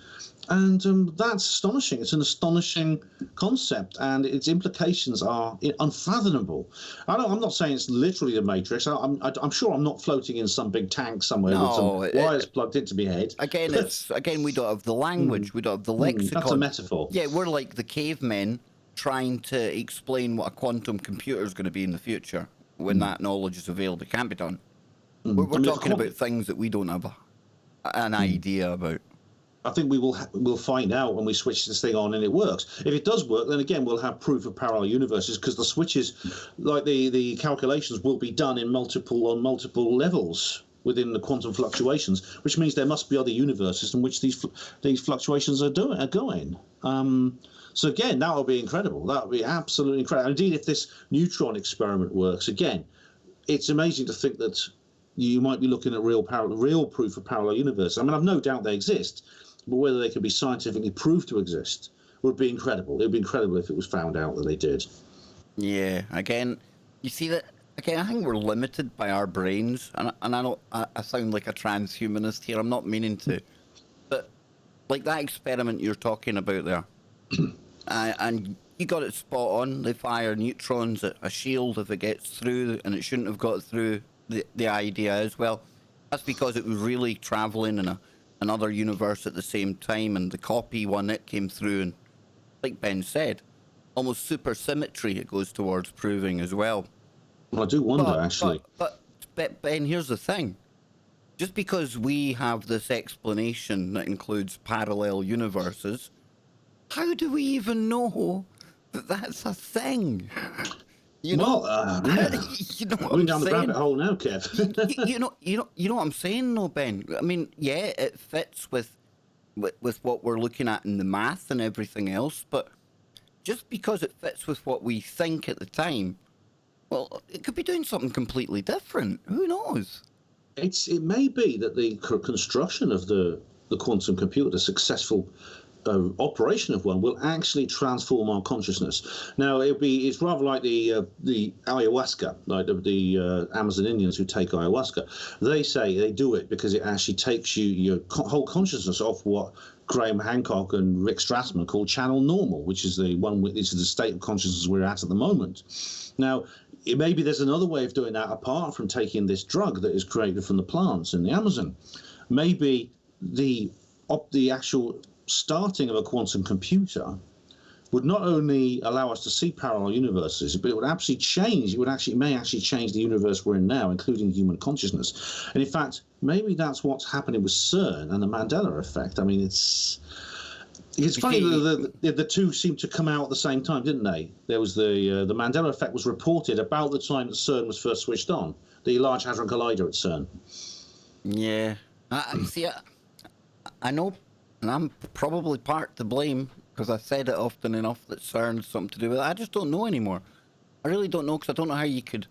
And that's astonishing. It's an astonishing concept, and its implications are unfathomable. I'm not saying it's literally the Matrix. I'm sure I'm not floating in some big tank somewhere with some wires plugged into my head. Again, we don't have the language. We don't have the lexicon. That's a metaphor. Yeah, we're like the cavemen trying to explain what a quantum computer is going to be in the future when that knowledge is available. It can't be done. We're talking about things that we don't have an idea about. I think we'll find out when we switch this thing on and it works. If it does work, then again we'll have proof of parallel universes, because the switches, like the calculations, will be done on multiple levels within the quantum fluctuations, which means there must be other universes in which these fluctuations are going. So again, that would be incredible. That would be absolutely incredible. Indeed, if this neutron experiment works, again, it's amazing to think that you might be looking at real proof of parallel universe. I mean, I've no doubt they exist, but whether they can be scientifically proved to exist would be incredible. It would be incredible if it was found out that they did. Yeah, again, you see that, again, I think we're limited by our brains, and I sound like a transhumanist here, I'm not meaning to, but like that experiment you're talking about there, and you got it spot on. They fire neutrons at a shield if it gets through, and it shouldn't have got through the idea as well. That's because it was really traveling in another universe at the same time, and the copy one it came through, and like Ben said, almost supersymmetry it goes towards proving as well. Well, I do wonder, actually. But Ben, here's the thing. Just because we have this explanation that includes parallel universes, how do we even know that that's a thing? You know, Well, yeah. you know what Going I'm down the saying? rabbit hole now, Kev. You know what I'm saying, though, Ben. I mean, yeah, it fits with what we're looking at in the math and everything else, but just because it fits with what we think at the time, well, it could be doing something completely different. Who knows? It may be that the construction of the quantum computer, the successful operation of one, will actually transform our consciousness. Now, it's rather like the ayahuasca, like the Amazon Indians who take ayahuasca. They say they do it because it actually takes your whole consciousness off what Graham Hancock and Rick Strassman call channel normal, which is this is the state of consciousness we're at the moment. Now, maybe there's another way of doing that apart from taking this drug that is created from the plants in the Amazon. Maybe the actual starting of a quantum computer would not only allow us to see parallel universes, but it would actually change. May actually change the universe we're in now, including human consciousness. And in fact, maybe that's what's happening with CERN and the Mandela effect. I mean, it's funny that the two seemed to come out at the same time, didn't they? There was the Mandela effect was reported about the time that CERN was first switched on, the Large Hadron Collider at CERN. Yeah, I know, and I'm probably part to blame because I said it often enough that CERN's something to do with it. I just don't know anymore. I really don't know because I don't know how you could,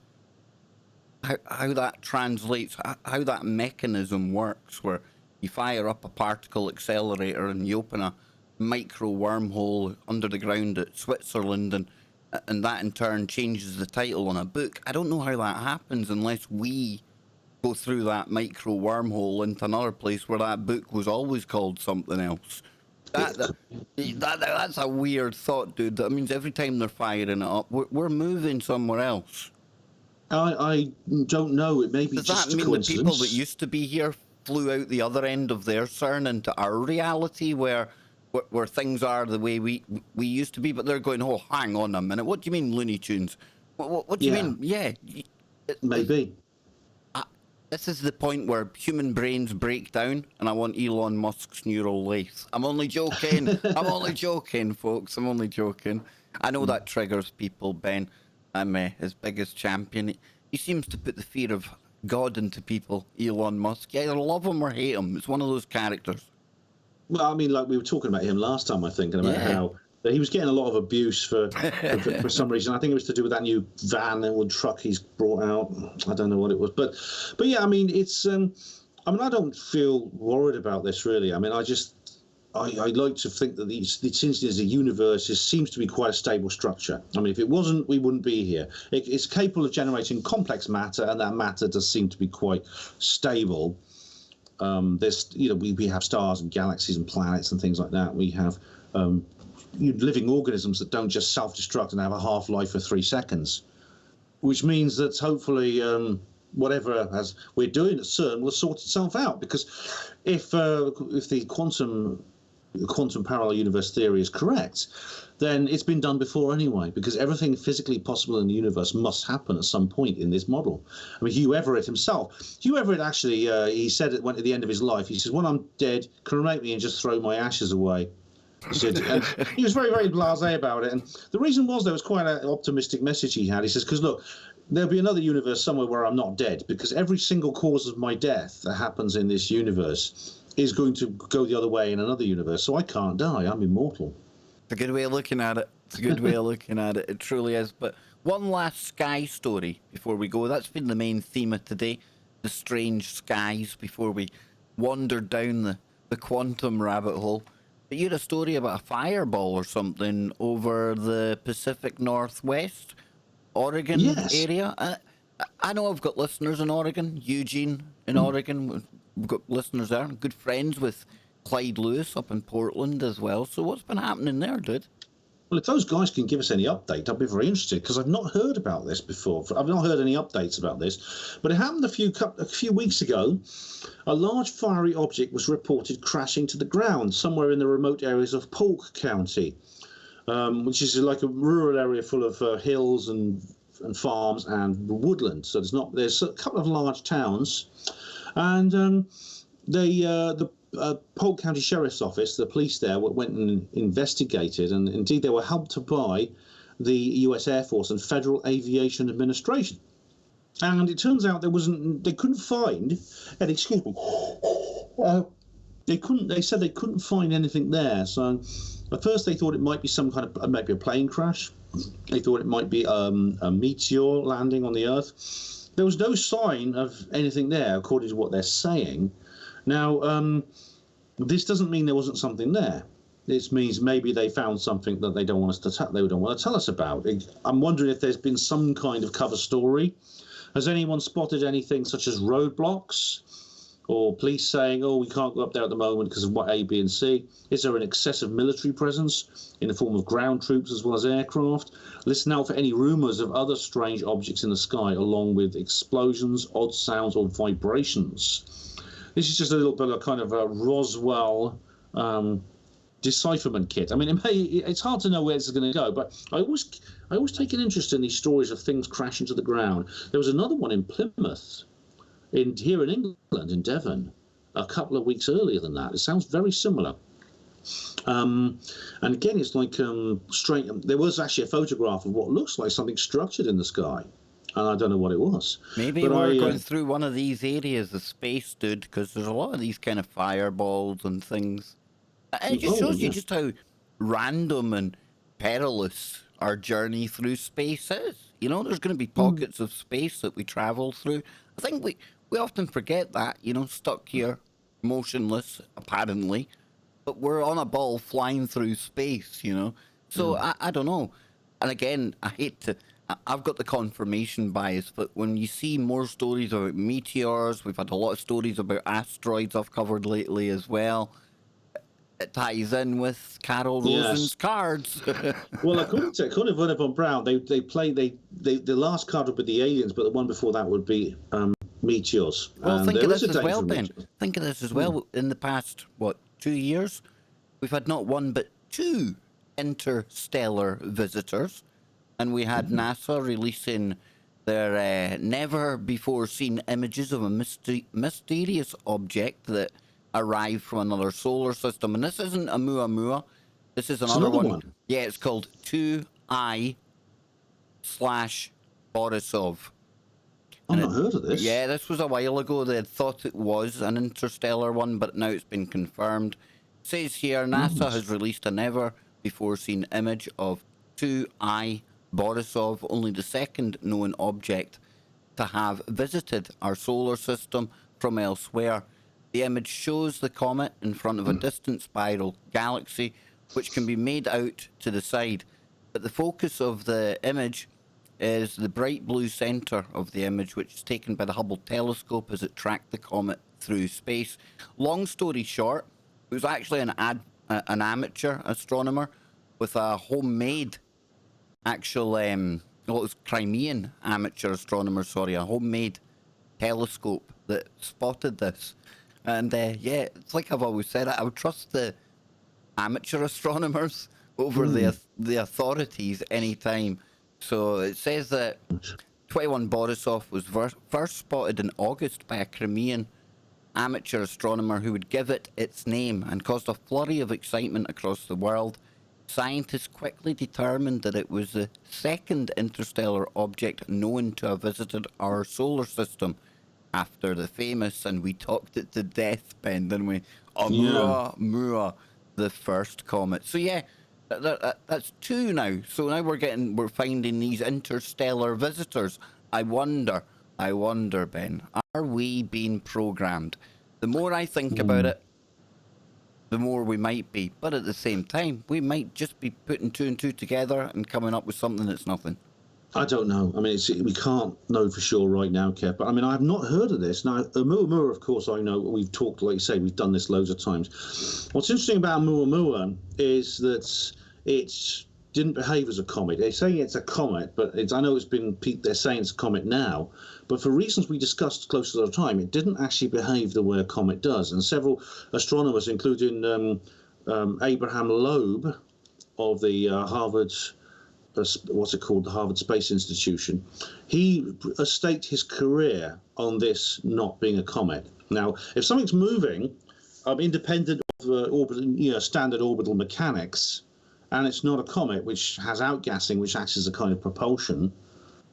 how that translates, how that mechanism works where you fire up a particle accelerator and you open a micro wormhole under the ground at Switzerland and that in turn changes the title on a book. I don't know how that happens unless we go through that micro wormhole into another place where that book was always called something else. That's a weird thought, dude. That means every time they're firing it up, we're moving somewhere else. I don't know. It may be Does just that a mean coincidence. the people that used to be here flew out the other end of their CERN into our reality where things are the way we used to be, but they're going, oh, hang on a minute. What do you mean, Looney Tunes? What do you mean? Yeah. Maybe. This is the point where human brains break down, and I want Elon Musk's neural lace. I'm only joking. I'm only joking, folks. I'm only joking. I know that triggers people, Ben. I'm his biggest champion. He seems to put the fear of God into people, Elon Musk. You either love him or hate him. It's one of those characters. Well, I mean, like we were talking about him last time, I think, and about how he was getting a lot of abuse for some reason. I think it was to do with that new van or truck he's brought out. I don't know what it was, but yeah, I mean, it's. I mean, I don't feel worried about this really. I mean, I like to think that since there's a universe, it seems to be quite a stable structure. I mean, if it wasn't, we wouldn't be here. It's capable of generating complex matter, and that matter does seem to be quite stable. There's, we have stars and galaxies and planets and things like that. We have living organisms that don't just self-destruct and have a half-life of 3 seconds, which means that hopefully whatever as we're doing at CERN will sort itself out. Because if the quantum parallel universe theory is correct, then it's been done before anyway, because everything physically possible in the universe must happen at some point in this model. I mean, Hugh Everett actually, he said at the end of his life, he says, when I'm dead, cremate me and just throw my ashes away. He said, and he was very, very blasé about it. And the reason was there was quite an optimistic message he had. He says, because look, there'll be another universe somewhere where I'm not dead, because every single cause of my death that happens in this universe is going to go the other way in another universe. So I can't die. I'm immortal. It's a good way of looking at it. It's a good way of looking at it. It truly is. But one last sky story before we go. That's been the main theme of today, the strange skies, before we wander down the quantum rabbit hole. But you had a story about a fireball or something over the Pacific Northwest, Oregon area. I know I've got listeners in Oregon, Eugene in Oregon. We've got listeners there. Good friends with Clyde Lewis up in Portland as well. So what's been happening there, dude? Well, if those guys can give us any update, I'd be very interested, because I've not heard about this before. I've not heard any updates about this. But it happened a few weeks ago. A large fiery object was reported crashing to the ground somewhere in the remote areas of Polk County, which is like a rural area full of hills and and farms and woodland. So there's a couple of large towns, and the Polk County Sheriff's Office, the police there, went and investigated, and indeed they were helped by the U.S. Air Force and Federal Aviation Administration. And it turns out they couldn't find, and excuse me, they said they couldn't find anything there. So at first they thought it might be some kind of, maybe a plane crash. They thought it might be a meteor landing on the Earth. There was no sign of anything there, according to what they're saying. Now, this doesn't mean there wasn't something there. This means maybe they found something that they don't want to tell us about. I'm wondering if there's been some kind of cover story. Has anyone spotted anything such as roadblocks, or police saying, "Oh, we can't go up there at the moment because of what A, B, and C"? Is there an excessive military presence in the form of ground troops as well as aircraft? Listen out for any rumours of other strange objects in the sky, along with explosions, odd sounds, or vibrations. This is just a little bit of kind of a Roswell decipherment kit. I mean, it's hard to know where this is going to go, but I always take an interest in these stories of things crashing to the ground. There was another one in Plymouth, here in England, in Devon, a couple of weeks earlier than that. It sounds very similar. And again, it's like straight. There was actually a photograph of what looks like something structured in the sky, and I don't know what it was. Maybe we're going through one of these areas the space dude, because there's a lot of these kind of fireballs and things. And it just shows you just how random and perilous our journey through space is. You know, there's going to be pockets of space that we travel through. I think we often forget that, you know, stuck here, motionless, apparently, but we're on a ball flying through space, you know. So I don't know. And again, I've got the confirmation bias, but when you see more stories about meteors, we've had a lot of stories about asteroids I've covered lately as well. It ties in with Carol Rosen's cards. Well, according to Vernon von Braun, the last card would be the aliens, but the one before that would be meteors. Well, think of this as well, Ben. Think of this as well. In the past, 2 years, we've had not one but two interstellar visitors, and we had NASA releasing their never-before-seen images of a mysterious object that arrived from another solar system. And this isn't a Muamua. This is another one. Yeah, it's called 2I/Borisov. I've not heard of this. Yeah, this was a while ago. They had thought it was an interstellar one, but now it's been confirmed. It says here, NASA has released a never-before-seen image of 2I/Borisov, only the second known object to have visited our solar system from elsewhere. The image shows the comet in front of a distant spiral galaxy, which can be made out to the side. But the focus of the image is the bright blue center of the image, which is taken by the Hubble telescope as it tracked the comet through space. Long story short, it was actually an amateur astronomer with a homemade it was Crimean amateur astronomer, a homemade telescope that spotted this. And yeah, it's like I've always said, I would trust the amateur astronomers over the authorities anytime. So it says that 21 Borisov was first spotted in August by a Crimean amateur astronomer who would give it its name and caused a flurry of excitement across the world. Scientists quickly determined that it was the second interstellar object known to have visited our solar system, after the famous, and we talked it to death, Ben, didn't we? Oumuamua, the first comet. So yeah, that's two now. So now we're finding these interstellar visitors. I wonder, Ben, are we being programmed? The more I think about it, the more we might be. But at the same time, we might just be putting two and two together and coming up with something that's nothing. I don't know. I mean, we can't know for sure right now, Kev. But I mean, I have not heard of this. Now, Oumuamua, of course, I know. We've talked, like you say, we've done this loads of times. What's interesting about Oumuamua is that it didn't behave as a comet. They're saying it's a comet, but I know they're saying it's a comet now. But for reasons we discussed closer to the time, it didn't actually behave the way a comet does. And several astronomers, including Abraham Loeb of the Harvard what's it called, the Harvard Space Institution, he staked his career on this not being a comet. Now, if something's moving, independent of standard orbital mechanics, and it's not a comet which has outgassing, which acts as a kind of propulsion,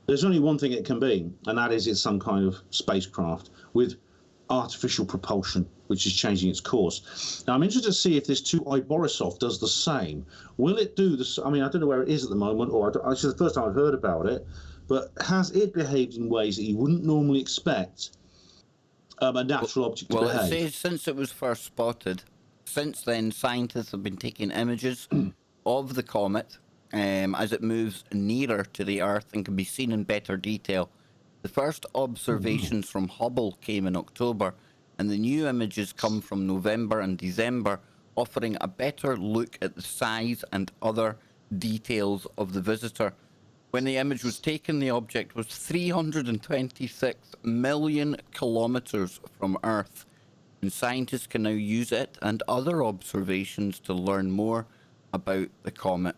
there's only one thing it can be, and that is it's some kind of spacecraft with artificial propulsion, which is changing its course. Now, I'm interested to see if this 2I Borisov does the same. Will it do this? I mean, I don't know where it is at the moment, or this is the first time I've heard about it, but has it behaved in ways that you wouldn't normally expect a natural object to behave? Well, it says since it was first spotted, since then, scientists have been taking images of the comet as it moves nearer to the Earth and can be seen in better detail. The first observations from Hubble came in October, and the new images come from November and December, offering a better look at the size and other details of the visitor. When the image was taken, the object was 326 million kilometers from Earth, and scientists can now use it and other observations to learn more about the comet.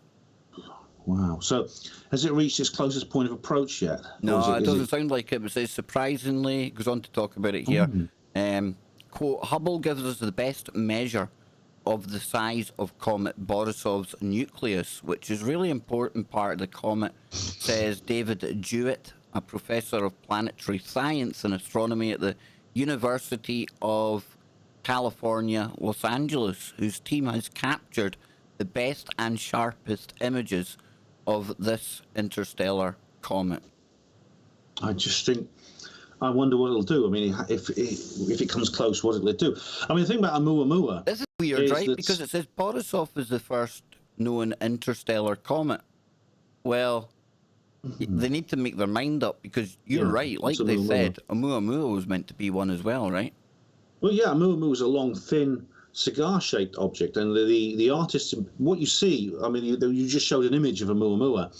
Wow. So has it reached its closest point of approach yet? No, it doesn't sound like it. It says surprisingly, it goes on to talk about it here. Quote, Hubble gives us the best measure of the size of comet Borisov's nucleus, which is really important part of the comet, says David Jewett, a professor of planetary science and astronomy at the University of California, Los Angeles, whose team has captured the best and sharpest images of this interstellar comet. I just think, I wonder what it'll do. I mean, if it comes close, what will it do? I mean, the thing about Oumuamua... This is weird, right? Because it says Borisov is the first known interstellar comet. Well, they need to make their mind up, because you're right, like they said, Oumuamua was meant to be one as well, right? Well, yeah, Oumuamua was a long, thin, cigar-shaped object, and the artists, what you see, I mean, you just showed an image of Oumuamua.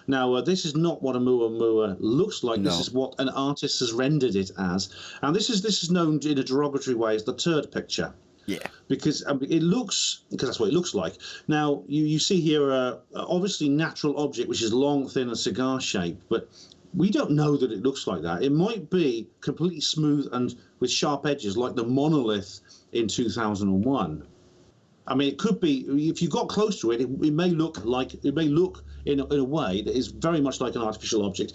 Now, this is not what Oumuamua looks like. No. This is what an artist has rendered it as, and this is known in a derogatory way as the turd picture. Yeah. Because it looks, because that's what it looks like. Now, you see here, obviously natural object, which is long, thin, and cigar-shaped, but we don't know that it looks like that. It might be completely smooth and with sharp edges, like the monolith in 2001. I mean, it could be, if you got close to it, it may look in a way that is very much like an artificial object.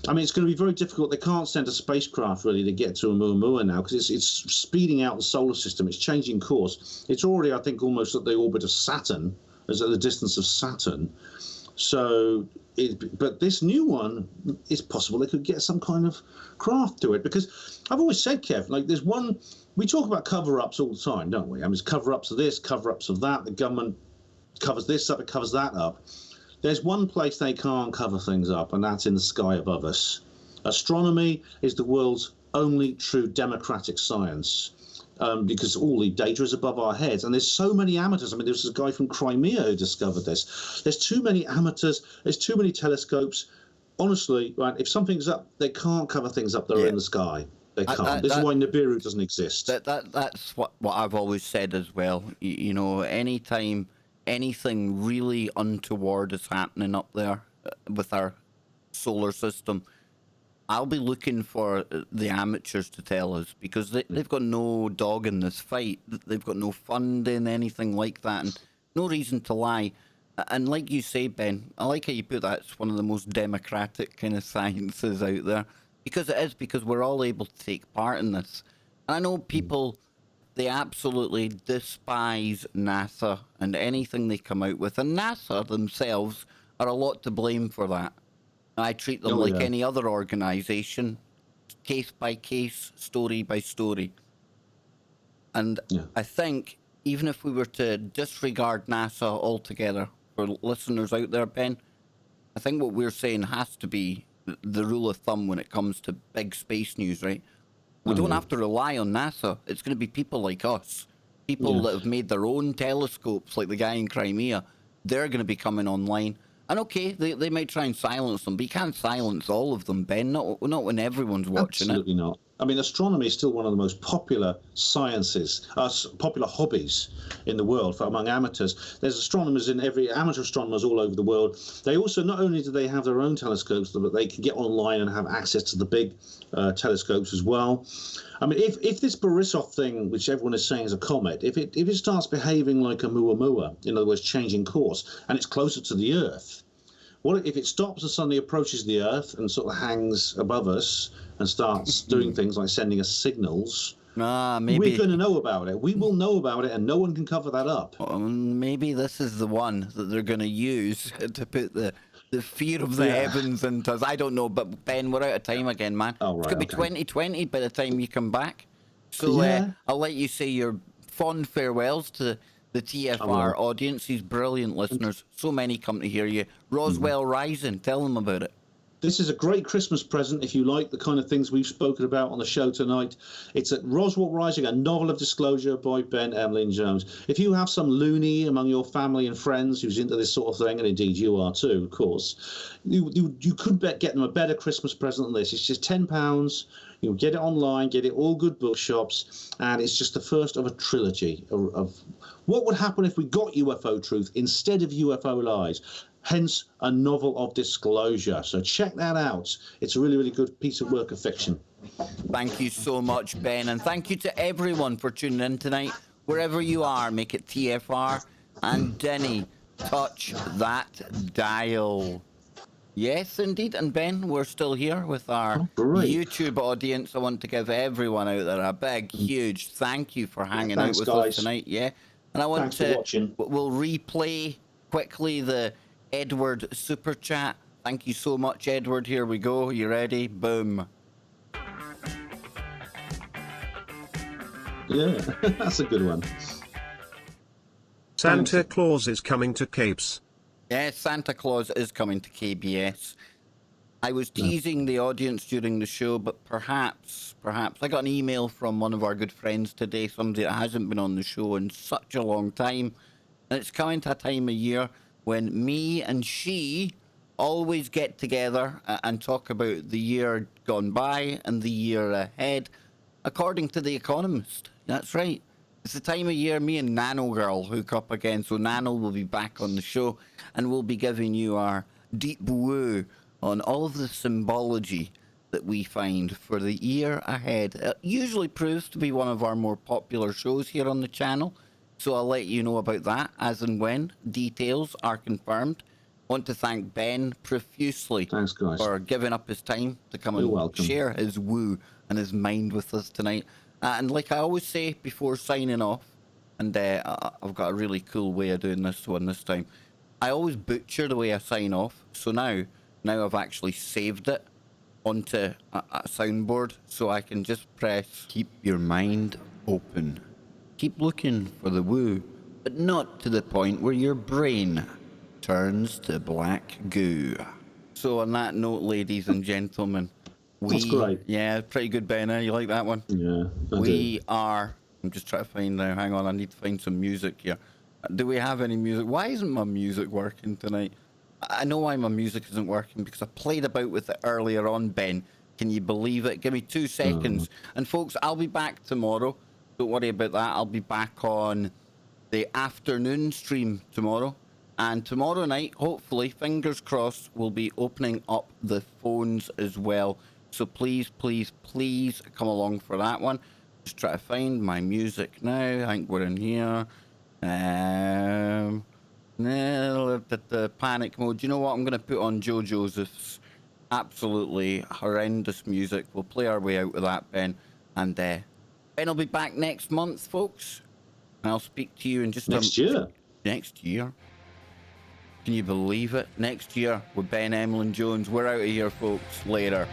I mean, it's going to be very difficult. They can't send a spacecraft really to get to Oumuamua now, because it's speeding out the solar system. It's changing course. It's already, I think, almost at the orbit of Saturn, as at the distance of Saturn. So, but this new one, it's possible they could get some kind of craft to it, because I've always said, Kev, like there's one, we talk about cover-ups all the time, don't we? I mean, there's cover-ups of this, cover-ups of that. The government covers this up, it covers that up. There's one place they can't cover things up, and that's in the sky above us. Astronomy is the world's only true democratic science. Because all the data is above our heads, and there's so many amateurs. I mean, there's a guy from Crimea who discovered this. There's too many amateurs. There's too many telescopes. Honestly, right? If something's up, they can't cover things up that are in the sky. They can't. This is why Nibiru doesn't exist. That's what I've always said as well. You know, anytime anything really untoward is happening up there with our solar system, I'll be looking for the amateurs to tell us, because they've got no dog in this fight. They've got no funding, anything like that, and no reason to lie. And like you say, Ben, I like how you put that. It's one of the most democratic kind of sciences out there, because it is, because we're all able to take part in this. And I know people, they absolutely despise NASA and anything they come out with, and NASA themselves are a lot to blame for that. I treat them like any other organisation, case by case, story by story. And I think even if we were to disregard NASA altogether, for listeners out there, Ben, I think what we're saying has to be the rule of thumb when it comes to big space news, right? We don't have to rely on NASA. It's going to be people like us, people that have made their own telescopes, like the guy in Crimea. They're going to be coming online. And okay, they might try and silence them, but you can't silence all of them, Ben. Not when everyone's watching Absolutely it. Not. I mean, astronomy is still one of the most popular sciences, popular hobbies in the world among amateurs. There's astronomers amateur astronomers all over the world. They also, not only do they have their own telescopes, but they can get online and have access to the big telescopes as well. I mean, if this Borisov thing, which everyone is saying is a comet, if it starts behaving like a Muamua, in other words, changing course, and it's closer to the Earth, what if it stops and suddenly approaches the Earth and sort of hangs above us and starts doing things like sending us signals? Maybe We're going to know about it. We will know about it, and no one can cover that up. Maybe this is the one that they're going to use to put the fear of the heavens into us. I don't know, but Ben, we're out of time again, man. Oh, right, it's going to be 2020 by the time you come back. So I'll let you say your fond farewells to the TFR audience, these brilliant listeners. So many come to hear you. Roswell Rising, tell them about it. This is a great Christmas present if you like the kind of things we've spoken about on the show tonight. It's at Roswell Rising, a novel of disclosure by Ben Emlyn-Jones. If you have some loony among your family and friends who's into this sort of thing, and indeed you are too, of course, you could get them a better Christmas present than this. It's just £10. You'll get it online, get it all good bookshops, and it's just the first of a trilogy of what would happen if we got UFO truth instead of UFO lies. Hence, a novel of disclosure. So check that out. It's a really, really good piece of work of fiction. Thank you so much, Ben. And thank you to everyone for tuning in tonight. Wherever you are, make it TFR. And Denny, touch that dial. Yes, indeed. And Ben, we're still here with our YouTube audience. I want to give everyone out there a big, huge thank you for hanging out with us tonight. Yeah. And I want for watching. We'll replay quickly the Edward Super Chat. Thank you so much, Edward. Here we go. You ready? Boom. Yeah, that's a good one. Santa Claus is coming to Capes. Yes, Santa Claus is coming to KBS. I was teasing the audience during the show, but perhaps I got an email from one of our good friends today, somebody that hasn't been on the show in such a long time. And it's coming to a time of year when me and she always get together and talk about the year gone by and the year ahead, according to The Economist. That's right. It's the time of year me and Nano Girl hook up again, so Nano will be back on the show, and we'll be giving you our deep woo on all of the symbology that we find for the year ahead. It usually proves to be one of our more popular shows here on the channel, so I'll let you know about that as and when details are confirmed. I want to thank Ben profusely for giving up his time to come and share his woo and his mind with us tonight. And like I always say before signing off, and I've got a really cool way of doing this one this time. I always butcher the way I sign off, so now I've actually saved it onto a soundboard, so I can just press keep your mind open. Keep looking for the woo, but not to the point where your brain turns to black goo. So on that note, ladies and gentlemen, that's great. Yeah, pretty good, Ben. You like that one? Yeah, I'm just trying to find now. Hang on, I need to find some music here. Do we have any music? Why isn't my music working tonight? I know why my music isn't working, because I played about with it earlier on, Ben. Can you believe it? Give me 2 seconds. And folks, I'll be back tomorrow. Don't worry about that. I'll be back on the afternoon stream tomorrow. And tomorrow night, hopefully, fingers crossed, we'll be opening up the phones as well. So please, please, please come along for that one. Just try to find my music now. I think we're in here. The panic mode. You know what? I'm going to put on Joe Joseph's absolutely horrendous music. We'll play our way out with that, Ben. And Ben will be back next month, folks. And I'll speak to you in just next year. Next year. Can you believe it? Next year with Ben Emlyn-Jones. We're out of here, folks. Later.